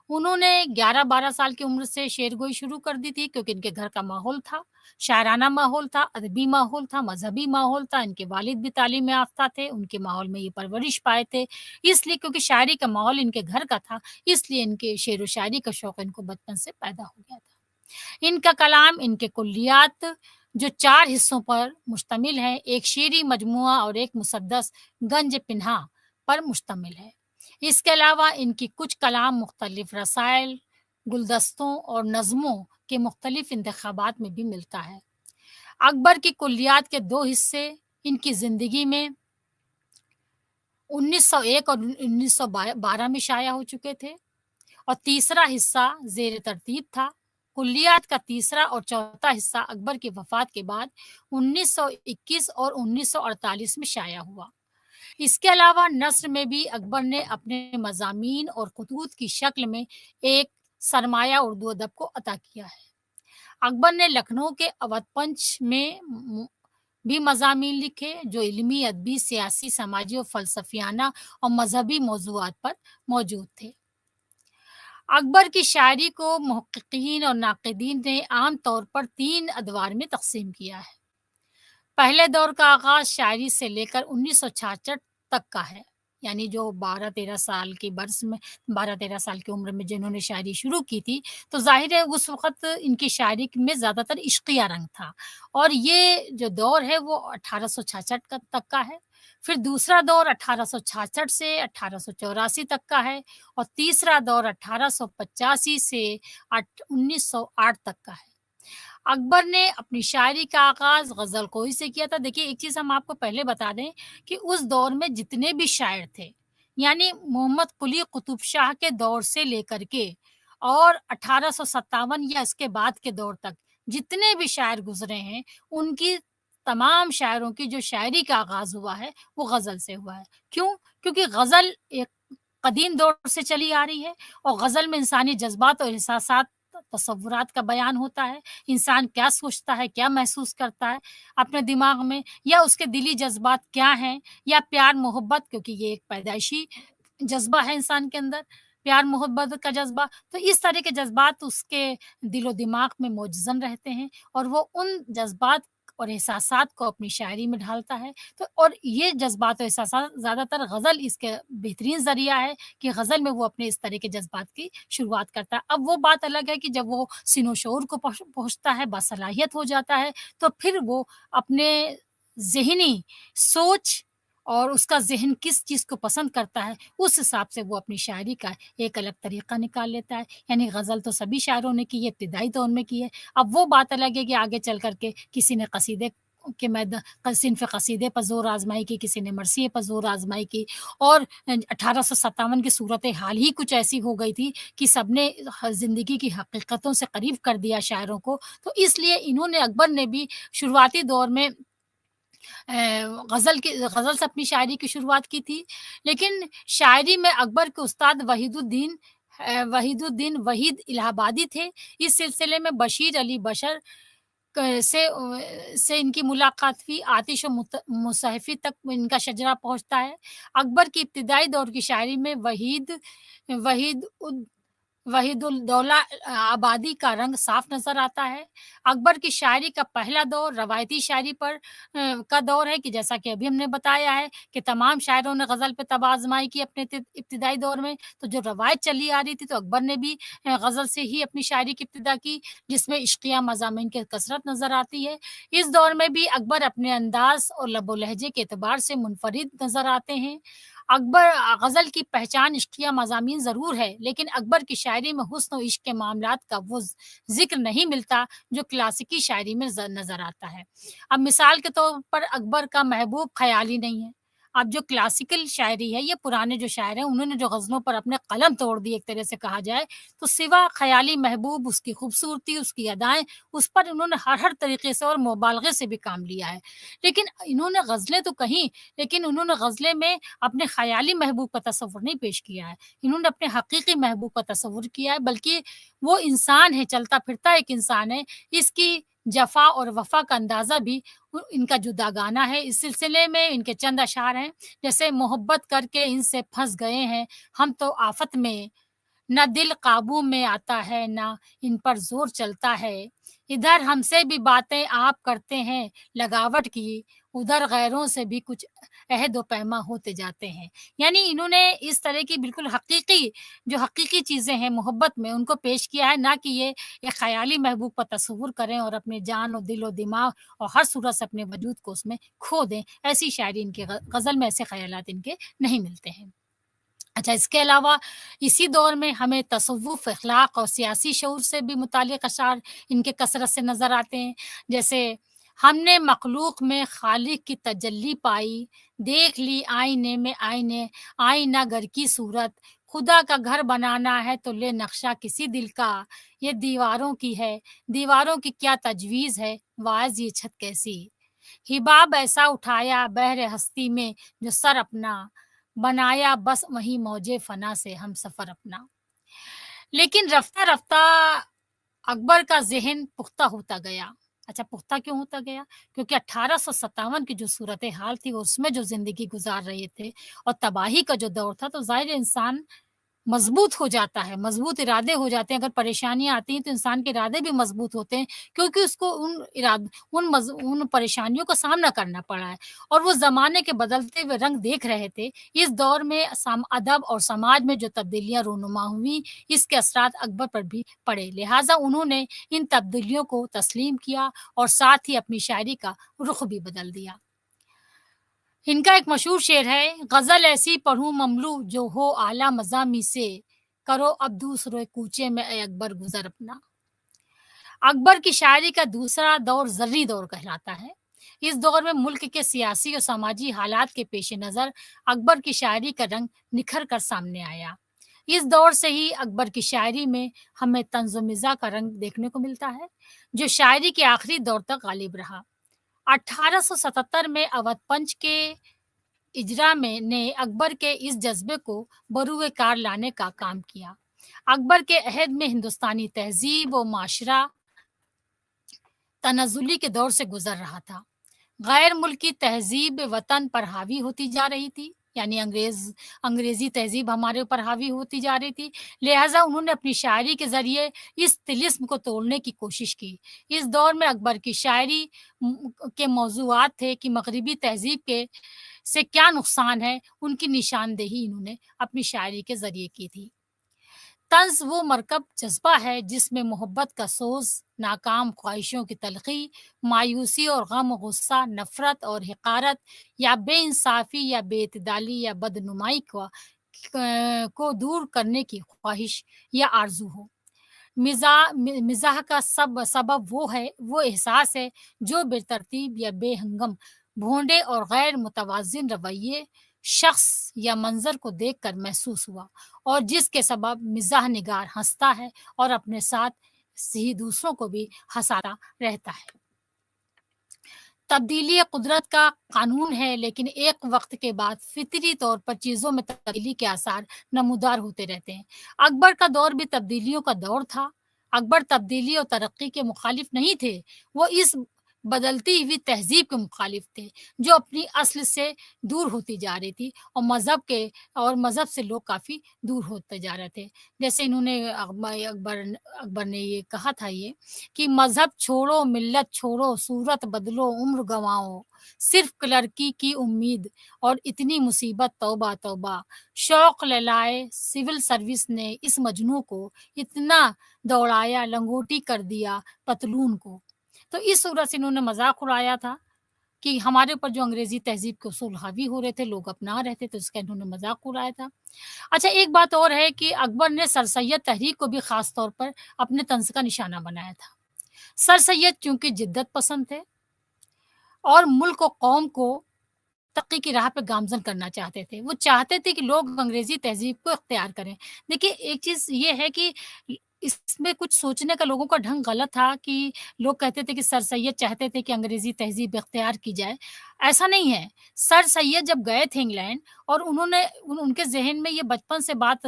उन्होंने 11-12 साल की उम्र से शेरगोई शुरू कर दी थी, क्योंकि इनके घर का माहौल था, शायराना माहौल था, अदबी माहौल था, मजहबी माहौल था। इनके वालिद भी तालीम याफ्ता थे, उनके माहौल में ये परवरिश पाए थे। इसलिए क्योंकि शायरी का माहौल इनके घर का था, इसलिए इनके शेर व शायरी का शौक इनको बचपन से पैदा हो गया था। इनका कलाम, इनके कुल्लियात जो 4 हिस्सों पर मुश्तमिल है, एक शेरी मजमुआ और एक मुसद्दस गंज पिन्हा पर मुश्तमिल है। इसके अलावा इनकी कुछ कलाम मुख्तलिफ रसायल, गुलदस्तों और नज़मों के मुख्तलिफ इंतखाबात में भी मिलता है। अकबर की कुल्लियात के 2 हिस्से इनकी ज़िंदगी में 1901 और 1912 में शाया हो चुके थे और तीसरा हिस्सा ज़ेर तरतीब था। कुल्लियात का तीसरा और चौथा हिस्सा अकबर की वफ़ात के बाद 1921 और 1948 में शाया हुआ। इसके अलावा नस्र में भी अकबर ने अपने मज़ामीन और खतूत की शक्ल में एक सरमाया उर्दू अदब को अता किया है। अकबर ने लखनऊ के अवध पंच में भी मज़ामीन लिखे, जो इल्मी, अदबी, सियासी, समाजी और फ़लसफ़ियाना और मज़हबी मौज़ूआत पर मौजूद थे। अकबर की शायरी को मुहक्किकीन और नाक़िदीन ने आम तौर पर 3 अदवार में तक़सीम किया है। पहले दौर का आगाज़ शायरी से लेकर 1966 तक का है, यानी जो 12-13 साल की बरस में 12-13 साल की उम्र में जिन्होंने शायरी शुरू की थी, तो ज़ाहिर है उस वक़्त इनकी शायरी में ज़्यादातर इश्क़िया रंग था और ये जो दौर है वो 1866 तक का है। फिर दूसरा दौर 1866 से 1884 तक का है और तीसरा दौर 1885 से 1908 तक का है। अकबर ने अपनी शायरी का आगाज़ ग़ज़ल-ख़ोई से किया था। देखिए, एक चीज़ हम आपको पहले बता दें कि उस दौर में जितने भी शायर थे, यानी मोहम्मद कुली कुतुब शाह के दौर से लेकर के और 1857 या इसके बाद के दौर तक जितने भी शायर गुज़रे हैं, उनकी तमाम शायरों की जो शायरी का आगाज़ हुआ है, वो ग़ज़ल से हुआ है। क्यों? क्योंकि ग़ज़ल एक कदीम दौर से चली आ रही है और ग़ज़ल में इंसानी जज़्बात और एहसासात, तसव्वुरात का बयान होता है। इंसान क्या सोचता है, क्या महसूस करता है अपने दिमाग में, या उसके दिली जज़्बात क्या हैं, या प्यार मोहब्बत, क्योंकि ये एक पैदाइशी जज़्बा है इंसान के अंदर, प्यार मोहब्बत का जज़्बा, तो इस तरह के जज़्बात उसके दिलो-दिमाग में मुजज़्ज़म रहते हैं और वो उन जज़्बात और एहसासात को अपनी शायरी में ढालता है। तो और ये जज़्बात और एहसासात ज़्यादातर ग़ज़ल इसके बेहतरीन ज़रिया है कि ग़ज़ल में वो अपने इस तरह के जज़्बात की शुरुआत करता है। अब वो बात अलग है कि जब वो सीनो-शऊर को पहुँचता है, बासलाहियत हो जाता है, तो फिर वो अपने ज़हनी सोच और उसका ज़हन किस चीज़ को पसंद करता है, उस हिसाब से वो अपनी शायरी का एक अलग तरीक़ा निकाल लेता है। यानी ग़ज़ल तो सभी शायरों ने की है, इब्तिदाई दौर में की है। अब वो बात अलग है कि आगे चल कर के किसी ने कसीदे के सिन्फ़ कसीदे पर ज़ोर आज़माई की, किसी ने मरसिए पर ज़ोर आज़माई की और 1857 की सूरत-ए-हाल ही कुछ ऐसी हो गई थी कि सबने ज़िंदगी की हकीकतों से करीब कर दिया शायरों को। तो इसलिए इन्होंने अकबर ने भी शुरुआती दौर में ग़ज़ल से अपनी शायरी की शुरुआत की थी, लेकिन शायरी में अकबर के उस्ताद वहीदुद्दीन वहीद इलाहाबादी थे। इस सिलसिले में बशीर अली बशर से इनकी मुलाकात हुई, आतिश और मुसहफ़ी तक इनका शजरा पहुँचता है। अकबर की इब्तिदाई दौर की शायरी में वहीद उद वहीदुल-दौला आबादी का रंग साफ नज़र आता है। अकबर की शायरी का पहला दौर रवायती शायरी पर का दौर है कि जैसा कि अभी हमने बताया है कि तमाम शायरों ने ग़ज़ल पे तब आज़माई की अपने इब्तिदाई दौर में, तो जो रवायत चली आ रही थी तो अकबर ने भी ग़ज़ल से ही अपनी शायरी की इब्तिदा की, जिसमें इश्क़िया मज़ामीन की कसरत नज़र आती है। इस दौर में भी अकबर अपने अंदाज़ और लब व लहजे के एतबार से मुनफ़रिद नज़र आते हैं। ग़ज़ल की पहचान इश्क़िया मज़ामीन ज़रूर है, लेकिन अकबर की शायरी में हुस्न और इश्क के मामलात का वो ज़िक्र नहीं मिलता, जो क्लासिकी शायरी में नज़र आता है। अब मिसाल के तौर पर अकबर का महबूब ख़याली नहीं है। अब जो क्लासिकल शायरी है, ये पुराने जो शायर हैं, उन्होंने जो ग़ज़लों पर अपने कलम तोड़ दिए एक तरह से कहा जाए, तो सिवा ख़याली महबूब, उसकी खूबसूरती, उसकी अदाएँ, उस पर उन्होंने हर तरीक़े से और मुबालग़े से भी काम लिया है। लेकिन इन्होंने ग़ज़लें तो कहीं, लेकिन उन्होंने ग़ज़लें में अपने ख़याली महबूब का तसव्वुर नहीं पेश किया है। इन्होंने अपने हकीकी महबूब का तसव्वुर किया है, बल्कि वो इंसान है, चलता-फिरता एक इंसान है। इसकी जफ़ा और वफ़ा का अंदाज़ा भी इनका जुदागाना है। इस सिलसिले में इनके चंद अशआर हैं, जैसे मोहब्बत करके इनसे फँस गए हैं, हम तो आफ़त में, ना दिल काबू में आता है, ना इन पर ज़ोर चलता है। इधर हमसे भी बातें आप करते हैं लगावट की, उधर गैरों से भी कुछ अहद व पैमा होते जाते हैं। यानी इन्होंने इस तरह की बिल्कुल हकीकी चीज़ें हैं मोहब्बत में, उनको पेश किया है, ना कि ये एक ख़याली महबूब का तसव्वुर करें और अपने जान और दिल और दिमाग और हर सूरत से अपने वजूद को उसमें खो दें। ऐसी शायरी इनकी ग़ज़ल में ऐसे ख़यालात इनके नहीं मिलते हैं। अच्छा, इसके अलावा इसी दौर में हमें तसव्वुफ़, अख़लाक़ और सियासी शऊर से भी मुताल्लिक़ अशआर इनके कसरत से नज़र आते हैं। जैसे हमने मख़लूक़ में ख़ालिक़ की तजल्ली पाई, देख ली आईने में आईना घर की सूरत, खुदा का घर बनाना है तो ले नक्शा किसी दिल का, ये दीवारों की है, दीवारों की क्या तजवीज़ है, वाइज़ ये छत कैसी। हिबाब ऐसा उठाया बहर हस्ती में जो सर अपना, बनाया बस वहीं मौजे फ़ना से हमसफ़र अपना। लेकिन रफ़्ता-रफ़्ता अकबर का ज़हन पुख्ता होता गया। अच्छा, पुख्ता क्यों होता गया? क्योंकि 1857 की जो सूरत-ए-हाल थी, उसमें जो ज़िंदगी गुज़ार रहे थे और तबाही का जो दौर था, तो ज़ाहिर है इंसान मज़बूत हो जाता है, मज़बूत इरादे हो जाते हैं। अगर परेशानियाँ आती हैं, तो इंसान के इरादे भी मज़बूत होते हैं, क्योंकि उसको उन परेशानियों का सामना करना पड़ा है और वो ज़माने के बदलते हुए रंग देख रहे थे। इस दौर में अदब और समाज में जो तब्दीलियाँ रूनुमा हुईं, इसके असरात अकबर पर भी पड़े। लिहाज़ा उन्होंने इन तब्दीलियों को तस्लीम किया और साथ ही अपनी शायरी का रुख भी बदल दिया। इनका एक मशहूर शेर है, ग़ज़ल ऐसी पढ़ूँ ममलू जो हो आला मज़ामी से, करो अब दूसरे कूचे में ए अकबर गुज़र अपना। अकबर की शायरी का दूसरा दौर ज़र्री दौर कहलाता है। इस दौर में मुल्क के सियासी और समाजी हालात के पेश नज़र अकबर की शायरी का रंग निखर कर सामने आया। इस दौर से ही अकबर की शायरी में हमें तंज़-ओ-मिज़ाह का रंग देखने को मिलता है, जो शायरी के आखिरी दौर तक गालिब रहा। 1877 में अवध पंच के इजरा में ने अकबर के इस जज्बे को बरूए कार लाने का काम किया। अकबर के अहद में हिंदुस्तानी तहज़ीब व माशरा तनज़्ज़ुली के दौर से गुज़र रहा था। गैर मुल्की तहज़ीब वतन पर हावी होती जा रही थी। यानी अंग्रेज़ी तहज़ीब हमारे ऊपर हावी होती जा रही थी, लिहाज़ा उन्होंने अपनी शायरी के ज़रिए इस तिलिस्म को तोड़ने की कोशिश की। इस दौर में अकबर की शायरी के मौज़ूआत थे कि मग़रिबी तहज़ीब के से क्या नुकसान है, उनकी निशानदेही इन्होंने अपनी शायरी के ज़रिए की थी। तंज़ वो मरकब जज़्बा है जिसमें मोहब्बत का सोज़, नाकाम ख़्वाहिशों की तलख़ी, मायूसी और गम, गुस्सा, नफ़रत और हिक़ारत या बेइंसाफ़ी या बेइत्दाली या बदनुमाई को दूर करने की ख़्वाहिश या आरज़ू हो। मिज़ाह का सबब वो एहसास है जो बेतरतीब या बेहंगम, भोंडे और गैर मुतवाज़िन रवैये, शख़्स या मंज़र को देखकर महसूस हुआ और जिसके सबब मिज़ाह निगार हँसता है और अपने साथ ही दूसरों को भी हँसाता रहता है। तब्दीली कुदरत का कानून है, लेकिन एक वक़्त के बाद फ़ितरी तौर पर चीज़ों में तब्दीली के आसार नमूदार होते रहते हैं। अकबर का दौर भी तब्दीलियों का दौर था। अकबर तब्दीली और तरक्की के मुख़ालिफ़ नहीं थे, वो इस बदलती हुई तहज़ीब के मुख़ालिफ़ थे, जो अपनी अस्ल से दूर होती जा रही थी और मज़हब से लोग काफ़ी दूर होते जा रहे थे। जैसे इन्होंने अकबर ने ये कहा था कि मज़हब छोड़ो, मिल्लत छोड़ो, सूरत बदलो, उम्र गँवाओ, सिर्फ़ क्लर्की की उम्मीद और इतनी मुसीबत तौबा तौबा। शौक़ लहलाए सिविल सर्विस ने इस मजनू को इतना दौड़ाया, लंगोटी कर दिया पतलून को। तो इस सूरत से इन्होंने मज़ाक उड़ाया था कि हमारे ऊपर जो अंग्रेज़ी तहज़ीब के उसूल हावी हो रहे थे, लोग अपना रहे थे, तो इसका इन्होंने मज़ाक उड़ाया था। अच्छा, एक बात और है कि अकबर ने सर सैयद तहरीक को भी ख़ास तौर पर अपने तंज़ का निशाना बनाया था। सर सैयद चूँकि जिद्दत पसंद थे और मुल्क और कौम को तरक्की की राह पे गामज़न करना चाहते थे। वो चाहते थे कि लोग अंग्रेज़ी तहज़ीब को इख्तियार करें। देखिए, एक चीज़ ये है कि इसमें कुछ सोचने का लोगों का ढंग गलत था कि लोग कहते थे कि सर सैयद चाहते थे कि अंग्रेज़ी तहज़ीब इख्तियार की जाए। ऐसा नहीं है। सर सैयद जब गए थे इंग्लैंड और उन्होंने उनके ज़हन में ये बचपन से बात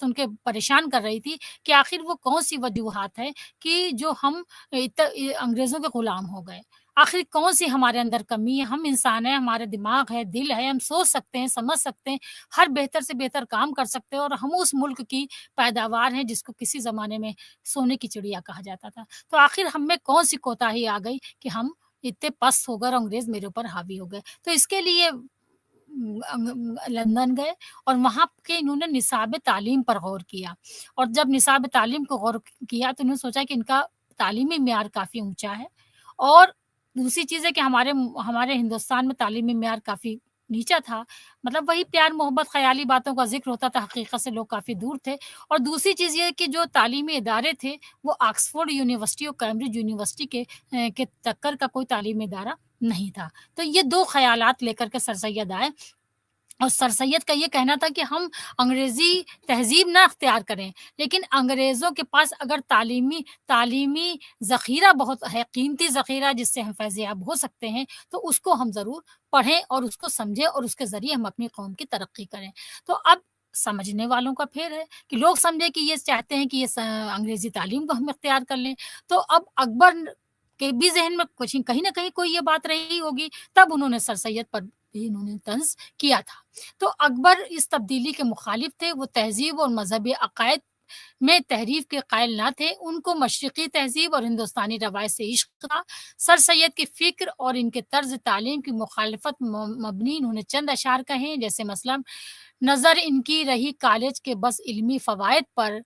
उनके परेशान कर रही थी कि आखिर वो कौन-सी वजूहात है कि जो हम अंग्रेज़ों के गुलाम हो गए। आखिर कौन-सी हमारे अंदर कमी है? हम इंसान हैं, हमारा दिमाग है, दिल है, हम सोच सकते हैं, समझ सकते हैं, हर बेहतर से बेहतर काम कर सकते हैं और हम उस मुल्क की पैदावार हैं जिसको किसी ज़माने में सोने की चिड़िया कहा जाता था। तो आखिर हम में कौन-सी कोताही आ गई कि हम इतने पस्त हो गए और अंग्रेज़ मेरे ऊपर हावी हो गए। तो इसके लिए लंदन गए और वहाँ के इन्होंने निसाब तालीम पर गौर किया और जब निसाब तालीम को गौर किया तो इन्होंने सोचा कि इनका तालीमी मेयार काफ़ी ऊँचा है और दूसरी चीज़ है कि हमारे हमारे हिंदुस्तान में तालीमी मेयार काफ़ी नीचा था। मतलब वही प्यार, मोहब्बत, ख़याली बातों का ज़िक्र होता था, हकीकत से लोग काफ़ी दूर थे और दूसरी चीज़ ये है कि जो तालीमी इदारे थे, वो ऑक्सफ़ोर्ड यूनिवर्सिटी और कैम्ब्रिज यूनिवर्सिटी के टक्कर का कोई तालीमी इदारा नहीं था। तो ये 2 ख़यालात लेकर के सर सैयद आए और सर सैयद का ये कहना था कि हम अंग्रेज़ी तहज़ीब ना अख्तियार करें, लेकिन अंग्रेज़ों के पास अगर तालीमी ज़ख़ीरा बहुत है, कीमती ज़ख़ीरा जिससे हम फ़ैज़-याब हो सकते हैं, तो उसको हम ज़रूर पढ़ें और उसको समझें और उसके ज़रिए हम अपनी कौम की तरक्की करें। तो अब समझने वालों का फेर है कि लोग समझे कि ये चाहते हैं कि ये अंग्रेज़ी तालीम को हम इख्तियार कर लें। तो अब अकबर के भी ज़हन में कुछ कहीं न कहीं कोई ये बात रही होगी, तब उन्होंने सर सैयद पर भी इन्होंने तंज़ किया था। तो अकबर इस तब्दीली के मुखालिफ थे, वो तहज़ीब और मज़हबी अक़ायद में तहरीफ के कायल ना थे, उनको मशरिक़ी तहज़ीब और हिंदुस्तानी रवायत से इश्क था। सर सैयद की फ़िक्र और इनके तर्ज़ तालीम की मुखालफत मबनी इन्होंने चंद अशार कहे हैं, जैसे मसलन नज़र इनकी रही कॉलेज के बस इल्मी फ़वाइद पर,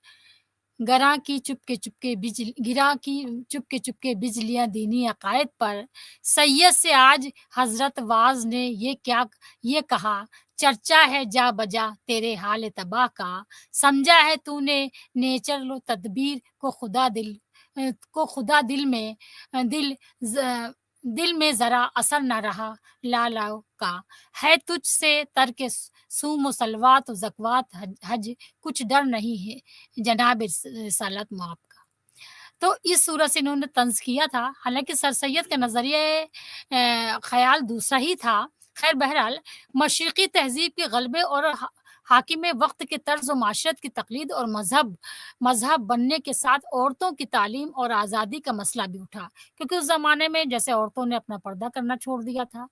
गिरा की चुपके चुपके बिजलियाँ दीनी अकायद पर, सैयद से आज हज़रत वाज़ ने ये कहा, चर्चा है जा बजा तेरे हाल तबाह का, समझा है तूने नेचर लो तदबीर को खुदा दिल में ज़रा असर न रहा लालाओ का, है तुझसे तर्क सूम व सलवात व ज़कवात हज कुछ डर नहीं है जनाब रिसालत मआब का। तो इस सूरत से इन्होंने तंज़ किया था, हालाँकि सर सैयद का नज़रिए ख़याल दूसरा ही था। ख़ैर बहरहाल मशरिक़ी तहज़ीब के ग़लबे और हाकिम वक़्त के तर्ज़ व माशरत की तक़लीद और मज़हब बनने के साथ औरतों की तालीम और आज़ादी का मसला भी उठा, क्योंकि उस ज़माने में जैसे औरतों ने अपना पर्दा करना छोड़ दिया था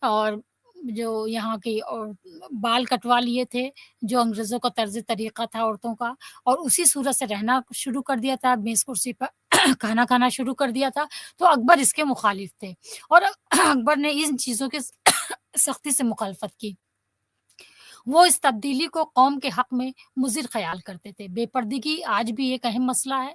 और जो यहाँ की और बाल कटवा लिए थे, जो अंग्रेज़ों का तर्ज़ तरीक़ा था औरतों का, और उसी सूरत से रहना शुरू कर दिया था, मेज़ कुर्सी पर खाना खाना शुरू कर दिया था, तो अकबर इसके मुखालिफ थे और अकबर ने इन चीज़ों की सख्ती से मुखालफत की। वो इस तब्दीली को कौम के हक में मुज़िर ख़याल करते थे। बेपर्दगी आज भी एक अहम मसला है।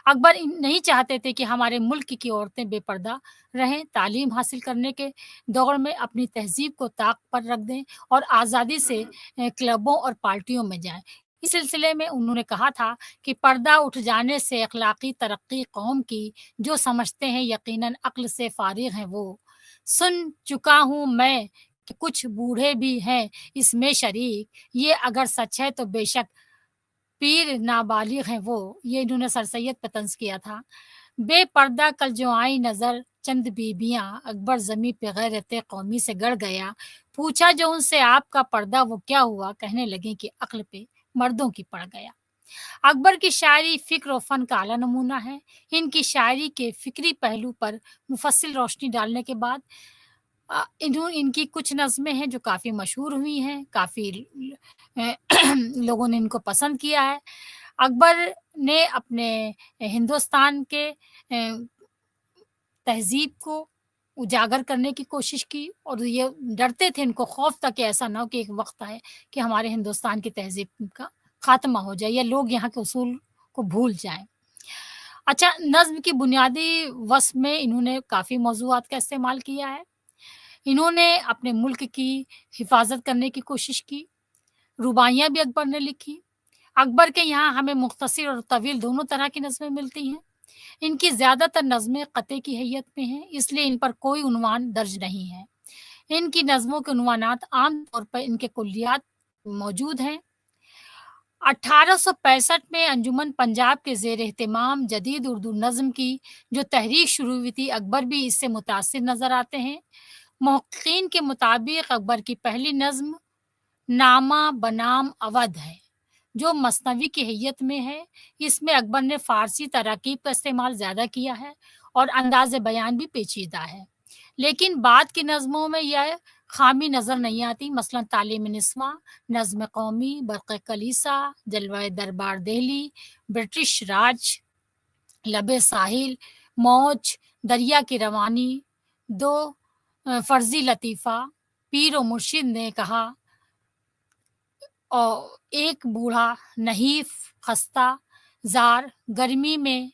अकबर नहीं चाहते थे कि हमारे मुल्क की औरतें बेपर्दा रहें, तालीम हासिल करने के दौर में अपनी तहज़ीब को ताक पर रख दें और आज़ादी से क्लबों और पार्टियों में जाएँ। इस सिलसिले में उन्होंने कहा था कि पर्दा उठ जाने से अख़लाक़ी तरक्की कौम की, जो समझते हैं यकीनन अक्ल से फ़ारिग़ हैं वो। सुन चुका हूँ मैं कि कुछ बूढ़े भी हैं इसमें शरीक, ये अगर सच है तो बेशक पीर नाबालिग हैं वो। ये इन्होंने सर सैयद पे तंज़ किया था। बेपर्दा कल जो आई नज़र चंद बीबियाँ, अकबर ज़मीं पे गैरत कौमी से गड़ गया। पूछा जो उनसे आपका पर्दा वो क्या हुआ? कहने लगे कि अक्ल पे मर्दों की पड़ गया। अकबर की शायरी फ़िक्र और फ़न का आला नमूना है। इनकी शायरी के फ़िक्री पहलू पर मुफ़स्सिल रोशनी डालने के बाद इनकी कुछ नज़्में हैं जो काफ़ी मशहूर हुई हैं, काफ़ी लोगों ने इनको पसंद किया है। अकबर ने अपने हिंदुस्तान के तहज़ीब को उजागर करने की कोशिश की और ये डरते थे, इनको खौफ़ था कि ऐसा ना हो कि एक वक़्त आए कि हमारे हिंदुस्तान की तहज़ीब का ख़ात्मा हो जाए या लोग यहाँ के उसूल को भूल जाएँ। अच्छा, नज़्म की बुनियादी वस्फ़ में इन्होंने काफ़ी मौज़ूआत का इस्तेमाल किया है। इन्होंने अपने मुल्क की हिफ़ाज़त करने की कोशिश की, रुबाइयाँ भी अकबर ने लिखी। अकबर के यहाँ हमें मुख़्तसर और तवील दोनों तरह की नज़्में मिलती हैं। इनकी ज़्यादातर नज़्में क़ते की हैयत में हैं, इसलिए इन पर कोई उन्वान दर्ज नहीं है। इनकी नज़्मों के उन्वानात आम तौर पर इनके कुल्लियात मौजूद हैं। 1865 में अंजुमन पंजाब के ज़ेर एहतमाम जदीद उर्दू नज़्म की जो तहरीक शुरू हुई थी, अकबर भी इससे मुतासिर नज़र आते हैं। मुहक्किकीन के मुताबिक अकबर की पहली नज़्म नामा बनाम अवध है, जो मसनवी की हैयत में है। इसमें अकबर ने फ़ारसी तराकीब का इस्तेमाल ज़्यादा किया है और अंदाज़ बयान भी पेचीदा है। लेकिन बाद की नज़्मों में यह ख़ामी नज़र नहीं आती, मसलन तालीम निस्वां, नज़्म कौमी, बर्क़ कलीसा, जलवाए दरबार देहली, ब्रिटिश राज, लबे साहिल, मौज, दरिया की रवानी, दो फ़र्ज़ी लतीफ़ा, पीर व मुर्शिद ने कहा और एक बूढ़ा नहीफ़ खस्ता ज़ार, गर्मी में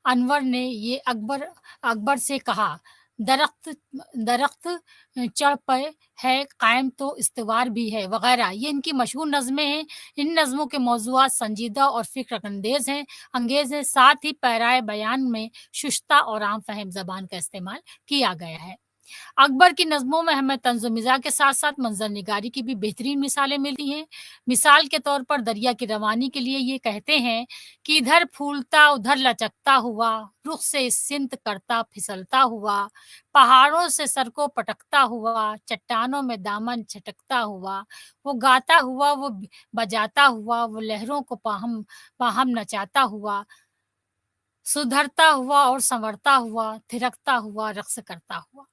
अनवर ने ये अकबर से कहा, दरख्त दरख्त चढ़ पे है कायम तो इस्तवार भी है वगैरह। ये इनकी मशहूर नज़्में हैं। इन नज़्मों के मौज़ूआत संजीदा और फ़िक्र अंगेज़ हैं। साथ ही पैराए बयान में शुश्ता और आम फ़हम ज़बान का इस्तेमाल किया गया है। अकबर की नज़्मों में हमें तंज़-ओ-मिज़ाह के साथ-साथ मंज़र-निगारी की भी बेहतरीन मिसालें मिलती हैं। मिसाल के तौर पर दरिया की रवानी के लिए ये कहते हैं कि इधर फूलता उधर लचकता हुआ, रुख से सिमत करता फिसलता हुआ, पहाड़ों से सर को पटकता हुआ, चट्टानों में दामन छटकता हुआ, वो गाता हुआ, वो बजाता हुआ, वो लहरों को पाहम पाहम नचाता हुआ, सुधरता हुआ और सँवरता हुआ, थिरकता हुआ, रक़्स करता हुआ।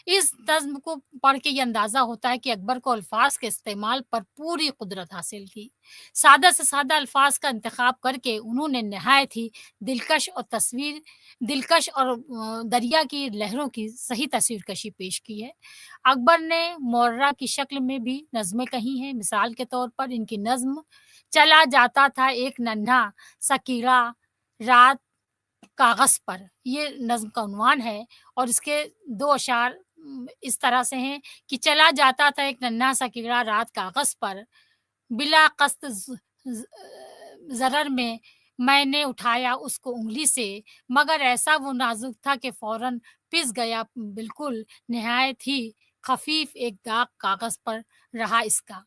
इस नज़्म को पढ़ के ये अंदाज़ा होता है कि अकबर को अल्फ़ाज़ के इस्तेमाल पर पूरी कुदरत हासिल थी। सादा से सादा अल्फ़ाज़ का इंतख़ाब करके उन्होंने नहायत ही दिलकश और दरिया की लहरों की सही तस्वीरकशी पेश की है। अकबर ने मुअर्रा की शक्ल में भी नज़्में कही हैं। मिसाल के तौर पर इनकी नज़्म चला जाता था एक नन्हा सा कीड़ा रात कागज़ पर, ये नज़्म का उन्वान है और इसके 2 अशार इस तरह से हैं कि चला जाता था एक नन्हा-सा कीड़ा रात कागज़ पर, बिला क़स्द ज़ ज़रर में मैंने उठाया उसको उँगली से, मगर ऐसा वो नाज़ुक था कि फ़ौरन पिस गया बिल्कुल, निहायत ही ख़फ़ीफ़ एक दाग कागज़ पर रहा इसका।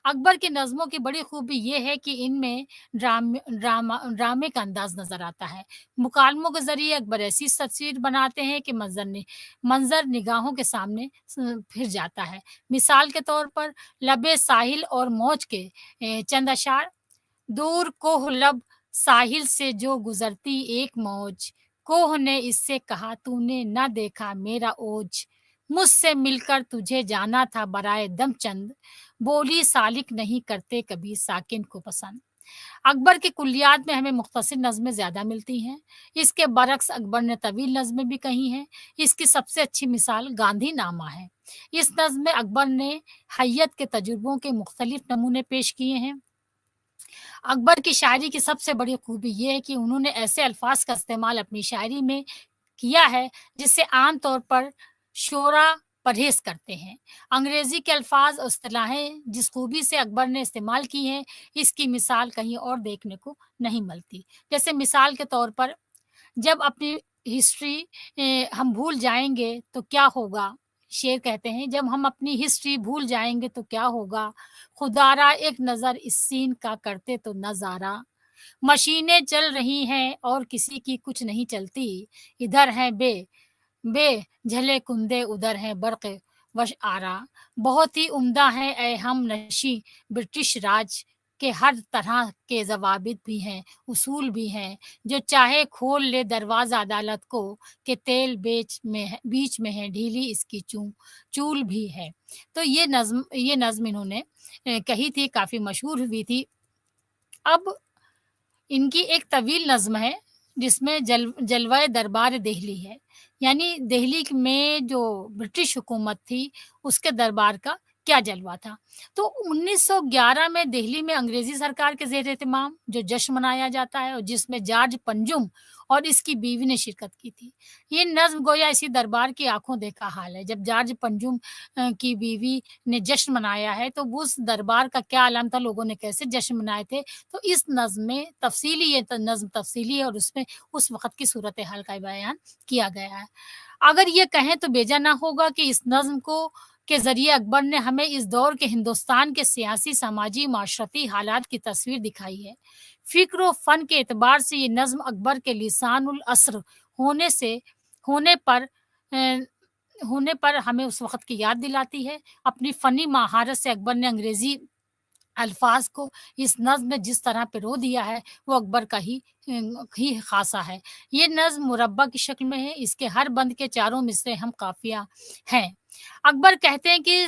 अकबर की नज़्मों की बड़ी खूबी ये है कि इनमें ड्रामे का अंदाज़ नज़र आता है। मुकालमों के ज़रिए अकबर ऐसी तस्वीर बनाते हैं कि मंज़र निगाहों के सामने फिर जाता है। मिसाल के तौर पर लबे साहिल और मौज के चंद अशार, दूर कोह लब साहिल से जो गुज़रती एक मौज, कोह ने इससे कहा तूने न देखा मेरा ओज, मुझसे मिलकर तुझे जाना था बराए दम चंद, बोली सालिक नहीं करते कभी साकिन को पसंद। अकबर की कुलियात में हमें मुख्तसर नज़्में ज़्यादा मिलती हैं। इसके बरक्स अकबर ने तवील नज़्में भी कही हैं। इसकी सबसे अच्छी मिसाल गांधी नामा है। इस नज़्म में अकबर ने हैयत के तजुर्बों के मुख्तलिफ नमूने पेश किए हैं। अकबर की शायरी की सबसे बड़ी खूबी ये है कि उन्होंने ऐसे अल्फाज का इस्तेमाल अपनी शायरी में किया है जिससे आम तौर पर शोरा परहेज करते हैं। अंग्रेजी के अल्फाज और इस्तिलाहें जिस खूबी से अकबर ने इस्तेमाल की हैं, इसकी मिसाल कहीं और देखने को नहीं मिलती। जैसे मिसाल के तौर पर जब अपनी हिस्ट्री हम भूल जाएँगे तो क्या होगा? शेर कहते हैं, जब हम अपनी हिस्ट्री भूल जाएँगे तो क्या होगा? खुदारा एक नज़र इस सीन का करते तो नज़ारा। मशीनें चल रही हैं और किसी की कुछ नहीं चलती। इधर हैं झले कुंदे, उधर हैं बर्क़ वश आरा। बहुत ही उम्दा हैं ए हमनशी ब्रिटिश राज के, हर तरह के ज़वाबित भी हैं, उसूल भी हैं। जो चाहे खोल ले दरवाज़ा अदालत को, कि तेल बीच में है ढीली इसकी चूल भी है। तो ये नज़्म इन्होंने कही थी, काफ़ी मशहूर हुई थी। अब इनकी एक तवील नज़्म है जिसमें जलवाए दरबार देहली है। यानी देहली में जो ब्रिटिश हुकूमत थी उसके दरबार का क्या जलवा था। तो 1911 में दिल्ली में अंग्रेज़ी सरकार के ज़ेर-ए-इत्माम जो जश्न मनाया जाता है और जिसमें जॉर्ज पंजुम और इसकी बीवी ने शिरकत की थी। ये नज़्म गोया इसी दरबार की आँखों देखा हाल है। जब जॉर्ज पंजुम की बीवी ने जश्न मनाया है तो उस दरबार का क्या आलम था, लोगों ने कैसे जश्न मनाए थे। तो इस नज़्म में तफ़सीली ये त नज़्म तफ़सीली है और उसमें उस वक़्त की सूरत हाल का बयान किया गया है। अगर ये कहें तो बेजा ना होगा कि इस नज़्म को के ज़रिए अकबर ने हमें इस दौर के हिंदुस्तान के सियासी, समाजी, माशरती हालात की तस्वीर दिखाई है। फ़िक्र व फ़न के एतबार से ये नज़्म अकबर के लिसानुल अस्र होने से होने पर अ, होने पर हमें उस वक़्त की याद दिलाती है। अपनी फ़नी महारत से अकबर ने अंग्रेज़ी अल्फाज को इस नज़्म में जिस तरह पिरो दिया है, वो अकबर का ही ख़ासा है। ये नज़्म मुरब्बा की शक्ल में है, इसके हर बंद के चारों मिसरे हम काफ़िया हैं। अकबर कहते हैं कि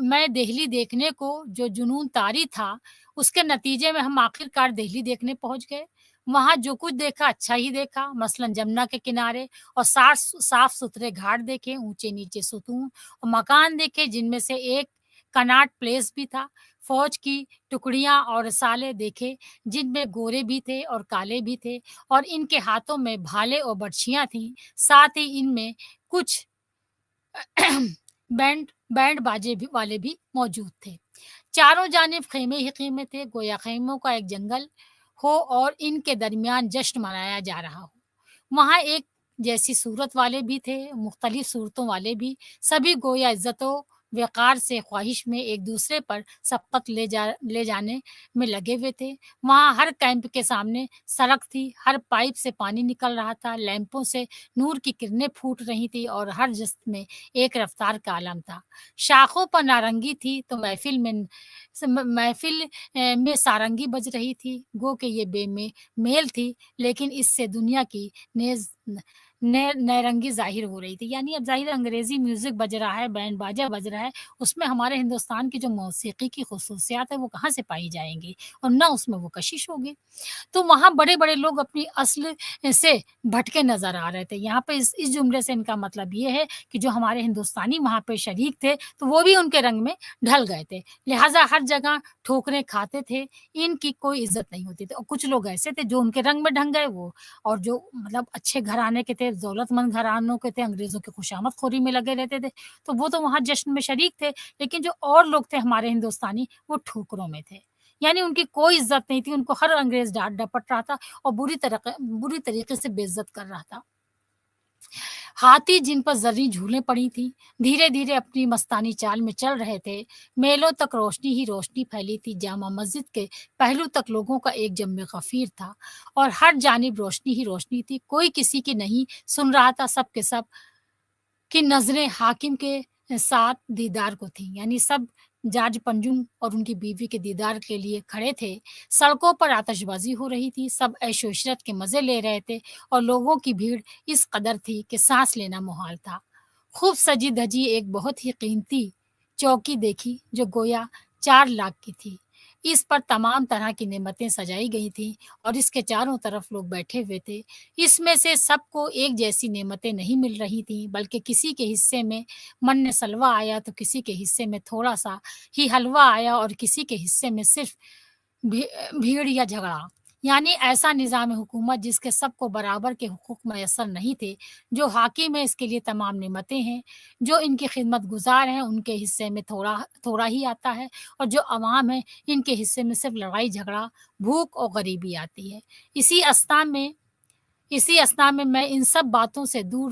मैं देहली देखने को जो जुनून तारी था, उसके नतीजे में हम आखिरकार देहली देखने पहुँच गए। वहाँ जो कुछ देखा अच्छा ही देखा, मसलन जमुना के किनारे और साफ-सुथरे घाट देखे, ऊँचे-नीचे सुतून और मकान देखे जिनमें से एक कनॉट प्लेस भी था। फ़ौज की टुकड़ियाँ और साले देखे, जिनमें गोरे भी थे और काले भी थे और इनके हाथों में भाले और बर्छियाँ थीं। साथ ही इनमें कुछ बैंड बाजे भी वाले भी मौजूद थे। चारों जानिब ख़ेमे ही ख़ेमे थे, गोया ख़ेमों का एक जंगल हो और इनके दरमियान जश्न मनाया जा रहा हो। वहाँ एक जैसी सूरत वाले भी थे, मुख्तलिफ सूरतों वाले भी, सभी गोया इज़्ज़त-ओ वक़ार से ख़्वाहिश में एक-दूसरे पर सबक़त ले जाने में लगे हुए थे। वहाँ हर कैंप के सामने सड़क थी, हर पाइप से पानी निकल रहा था, लैंपों से नूर की किरणें फूट रही थी और हर जिस्म में एक रफ़्तार का आलम था। शाखों पर नारंगी थी तो महफ़िल में सारंगी बज रही थी, गो के ये मेल थी, लेकिन इससे दुनिया की नेज़ न ने नैरंगी ज़ाहिर हो रही थी। यानी अब ज़ाहिर अंग्रेज़ी म्यूज़िक बज रहा है, बैंड बाजा बज रहा है, उसमें हमारे हिंदुस्तान की जो मौसीकी की ख़ुसूसियात है, वो कहाँ से पाई जाएँगी और ना उसमें वो कशिश होगी। तो वहाँ बड़े-बड़े लोग अपनी अस्ल से भटके नज़र आ रहे थे। यहाँ पे इस जुमले से इनका मतलब ये है कि जो हमारे हिंदुस्तानी वहाँ पे शरीक थे, तो वो भी उनके रंग में ढल गए थे। लिहाज़ा हर जगह ठोकरें खाते थे, इनकी कोई इज़्ज़त नहीं होती थी और कुछ लोग ऐसे थे जो उनके रंग में ढंग गए वो और जो मतलब अच्छे घराने के थे, दौलतमंद घरानों के थे, अंग्रेज़ों की खुशामदखोरी में लगे रहते थे, तो वो तो वहाँ जश्न में शरीक थे। लेकिन जो और लोग थे हमारे हिंदुस्तानी, वो ठोकरों में थे। यानी उनकी कोई इज़्ज़त नहीं थी, उनको हर अंग्रेज़ डाँट-डपट रहा था और बुरी तरीके से बेइज़्ज़त कर रहा था। हाथी जिन पर ज़र्री झूलें पड़ी थीं, धीरे-धीरे अपनी मस्तानी चाल में चल रहे थे। मेलों तक रोशनी ही रोशनी फैली थी, जामा मस्जिद के पहलू तक लोगों का एक जम गफ़ीर था और हर जानिब रोशनी ही रोशनी थी। कोई किसी की नहीं सुन रहा था, सब के सब की नज़रें हाकिम के साथ दीदार को थीं, यानी सब जॉर्ज पंजुम और उनकी बीवी के दीदार के लिए खड़े थे। सड़कों पर आतिशबाज़ी हो रही थी, सब ऐश-ओ-इशरत के मज़े ले रहे थे और लोगों की भीड़ इस कदर थी कि साँस लेना मुहाल था। खूब सजी-धजी एक बहुत ही कीमती चौकी देखी जो गोया 4 लाख की थी। इस पर तमाम तरह की नेमतें सजाई गई थीं और इसके चारों तरफ लोग बैठे हुए थे। इसमें से सबको एक जैसी नेमतें नहीं मिल रही थीं, बल्कि किसी के हिस्से में मन सलवा आया तो किसी के हिस्से में थोड़ा-सा ही हलवा आया और किसी के हिस्से में सिर्फ़ भी भीड़ या झगड़ा। यानी ऐसा निज़ाम हुकूमत जिसके सबको बराबर के हुकूक मयस्सर नहीं थे। जो हाकिम है इसके लिए तमाम नेमतें हैं, जो इनकी खिदमत गुज़ार हैं उनके हिस्से में थोड़ा थोड़ा ही आता है और जो अवाम है इनके हिस्से में सिर्फ़ लड़ाई-झगड़ा, भूख और गरीबी आती है। इसी अस्थान में इसी अस्थान में मैं इन सब बातों से दू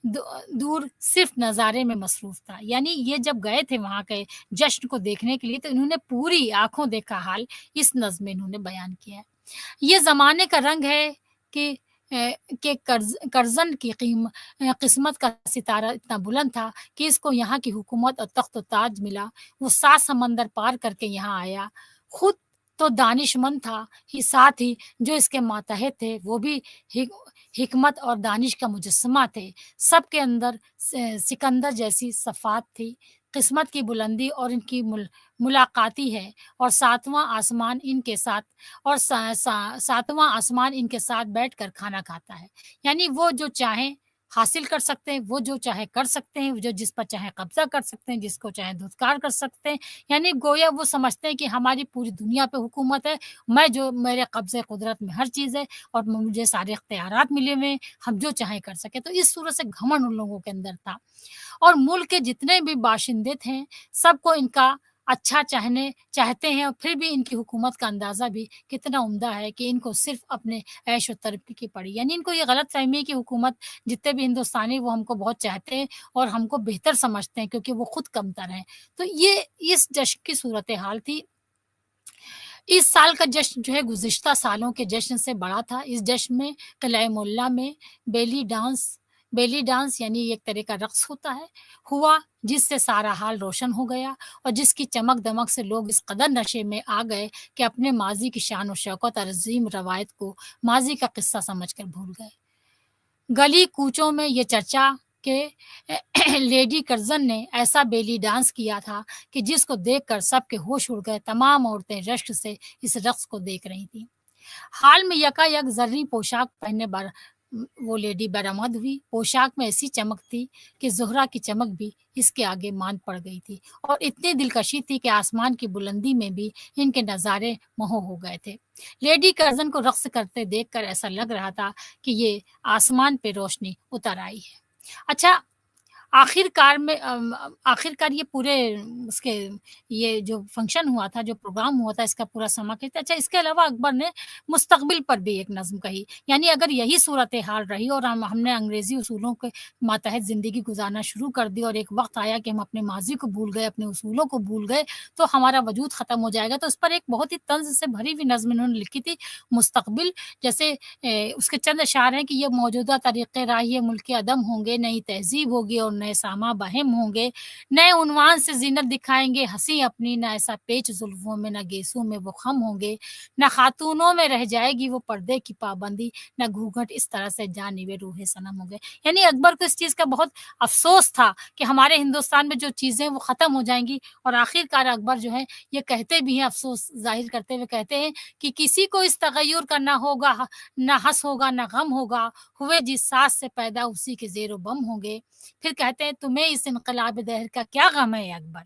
दूर सिर्फ़ नज़ारे में मसरूफ़ था। यानी ये जब गए थे वहाँ के जश्न को देखने के लिए तो इन्होंने पूरी आँखों देखा हाल इस नज़्म में इन्होंने बयान किया है। ये ज़माने का रंग है कि कर्ज़न की किस्मत का सितारा इतना बुलंद था कि इसको यहाँ की हुकूमत और तख्त-ओ-ताज मिला। वो 7 समंदर पार करके यहाँ आया। खुद तो दानिशमंद था ही साथ ही जो इसके मातहत थे वो भी हिक हिकमत और दानिश का मुजस्समा थे। सबके अंदर सिकंदर जैसी सफ़ात थी। किस्मत की बुलंदी और इनकी मुलाकाती है और सातवां आसमान इनके साथ बैठकर खाना खाता है। यानी वो जो चाहें हासिल कर सकते हैं, वो जो चाहे कर सकते हैं, जो जिस पर चाहे कब्ज़ा कर सकते हैं, जिसको चाहे धुतकार कर सकते हैं। यानी गोया वो समझते हैं कि हमारी पूरी दुनिया पे हुकूमत है, मैं जो मेरे कब्ज़े कुदरत में हर चीज़ है और मुझे सारे इख्तियारात मिले हुए हैं, हम जो चाहें कर सकें। तो इस सूरत से घमंड उन लोगों के अंदर था। और मुल्क के जितने भी बाशिंदे थे, सबको इनका अच्छा चाहते हैं और फिर भी इनकी हुकूमत का अंदाज़ा भी कितना उम्दा है कि इनको सिर्फ़ अपने ऐश और तरक्की की पड़ी। यानी इनको ये गलतफ़हमी है कि हुकूमत जितने भी हिंदुस्तानी वो हमको बहुत चाहते हैं और हमको बेहतर समझते हैं क्योंकि वो खुद कमतर हैं। तो ये इस जश्न की सूरत-ए-हाल थी। इस साल का जश्न जो है गुज़िश्ता सालों के जश्न से बड़ा था। इस जश्न में किला मुल्ला में बेली डांस बेली डांस यानी एक तरह का रक़्स होता है, हुआ जिससे सारा हाल रोशन हो गया और जिसकी चमक-दमक से लोग इस कदर नशे में आ गए कि अपने माज़ी की शान और शौकत और अज़ीम रवायत को माज़ी का किस्सा समझकर भूल गए। गली कूचों में ये चर्चा कि लेडी कर्ज़न ने ऐसा बेली डांस किया था कि जिसको देखकर सबके होश उड़ गए। तमाम औरतें रश्क से इस रक़्स को देख रही थीं। हाल में यकायक ज़र्री पोशाक पहनने वो लेडी बरामद हुई। पोशाक में ऐसी चमक थी कि ज़ुहरा की चमक भी इसके आगे मांद पड़ गई थी और इतनी दिलकशी थी कि आसमान की बुलंदी में भी इनके नज़ारे मोह हो गए थे। लेडी कर्ज़न को रक़्स करते देखकर ऐसा लग रहा था कि ये आसमान पे रोशनी उतर आई है। अच्छा, आखिरकार ये पूरे उसके ये जो फ़ंक्शन हुआ था, जो प्रोग्राम हुआ था, इसका पूरा समाप्त। अच्छा, इसके अलावा अकबर ने मुस्तक़बिल पर भी एक नज़्म कही। यानी अगर यही सूरत-ए-हाल रही और हमने अंग्रेज़ी उसूलों के मातहत ज़िंदगी गुज़ारना शुरू कर दी और एक वक़्त आया कि हम अपने माज़ी को भूल गए, अपने उसूलों को भूल गए, तो हमारा वजूद ख़त्म हो जाएगा। तो इस पर एक बहुत ही तंज़ से भरी हुई नज़्म इन्होंने लिखी थी, मुस्तक़बिल। जैसे उसके चंद अशार हैं कि ये मौजूदा तरीक़े राही मुल्क अदम होंगे, नई तहज़ीब होगी और नए सामा बहम होंगे, नए उन्वान से ज़ीनत दिखाएँगे हँसी अपनी, ना ऐसा पेच ज़ुल्फ़ों में, ना गेसों में वो ख़म होंगे, ना ख़ातूनों में रह जाएगी वो पर्दे की पाबंदी, ना घूँघट इस तरह से जानिबे रूहे सनम होंगे। यानी अकबर को इस चीज़ का बहुत अफ़सोस था कि हमारे हिंदुस्तान में जो चीज़ें वो ख़त्म हो जाएँगी और आखिरकार अकबर जो है ये कहते भी हैं, अफ़सोस ज़ाहिर करते हुए कहते हैं कि किसी को इस तग़य्युर का ना होगा ना हँस होगा, ना गम होगा, हुए जिस सास से पैदा उसी के ज़ेर-ओ बम होंगे। फिर कहते हैं तुम्हें इस इन्क़िलाब दहर का क्या गम है अकबर?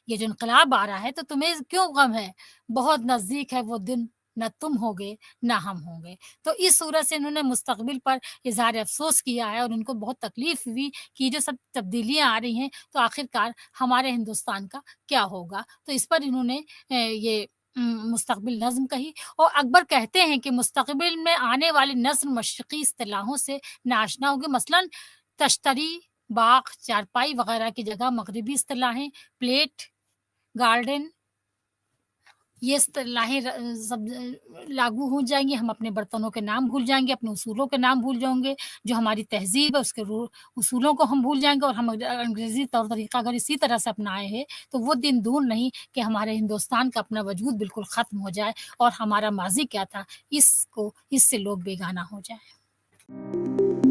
ये जो इन्क़िलाब आ रहा है तो तुम्हें क्यों गम है? बहुत नज़दीक है वो दिन, ना तुम होगे, ना हम होंगे। तो इस सूरत से इन्होंने मुस्तक़बिल पर इज़हार अफ़सोस किया है और उनको बहुत तकलीफ़ हुई कि ये जो सब तब्दीलियाँ आ रही हैं, तो आखिरकार हमारे हिंदुस्तान का क्या होगा? तो इस पर इन्होंने ये मुस्तक़बिल नज़्म कही और अकबर कहते हैं कि मुस्तक़बिल में आने वाली नस्ल मशरिक़ी इस्तिलाहों से नाआशना होगी। मसलन तश्तरी, बाग़, चारपाई वग़ैरह की जगह मग़रिबी इस्तिलाहें, प्लेट, गार्डन ये इस्तिलाहें सब लागू हो जाएँगी। हम अपने बर्तनों के नाम भूल जाएँगे, अपने उसूलों के नाम भूल जाएँगे, जो हमारी तहज़ीब है उसके उसूलों को हम भूल जाएँगे और हम अंग्रेज़ी तौर-तरीक़ा अगर इसी तरह से अपनाए हैं, तो वो दिन दूर नहीं कि हमारे हिंदुस्तान का अपना वजूद बिल्कुल ख़त्म हो जाए और हमारा माज़ी क्या था, इससे लोग बेगाना हो जाएँ।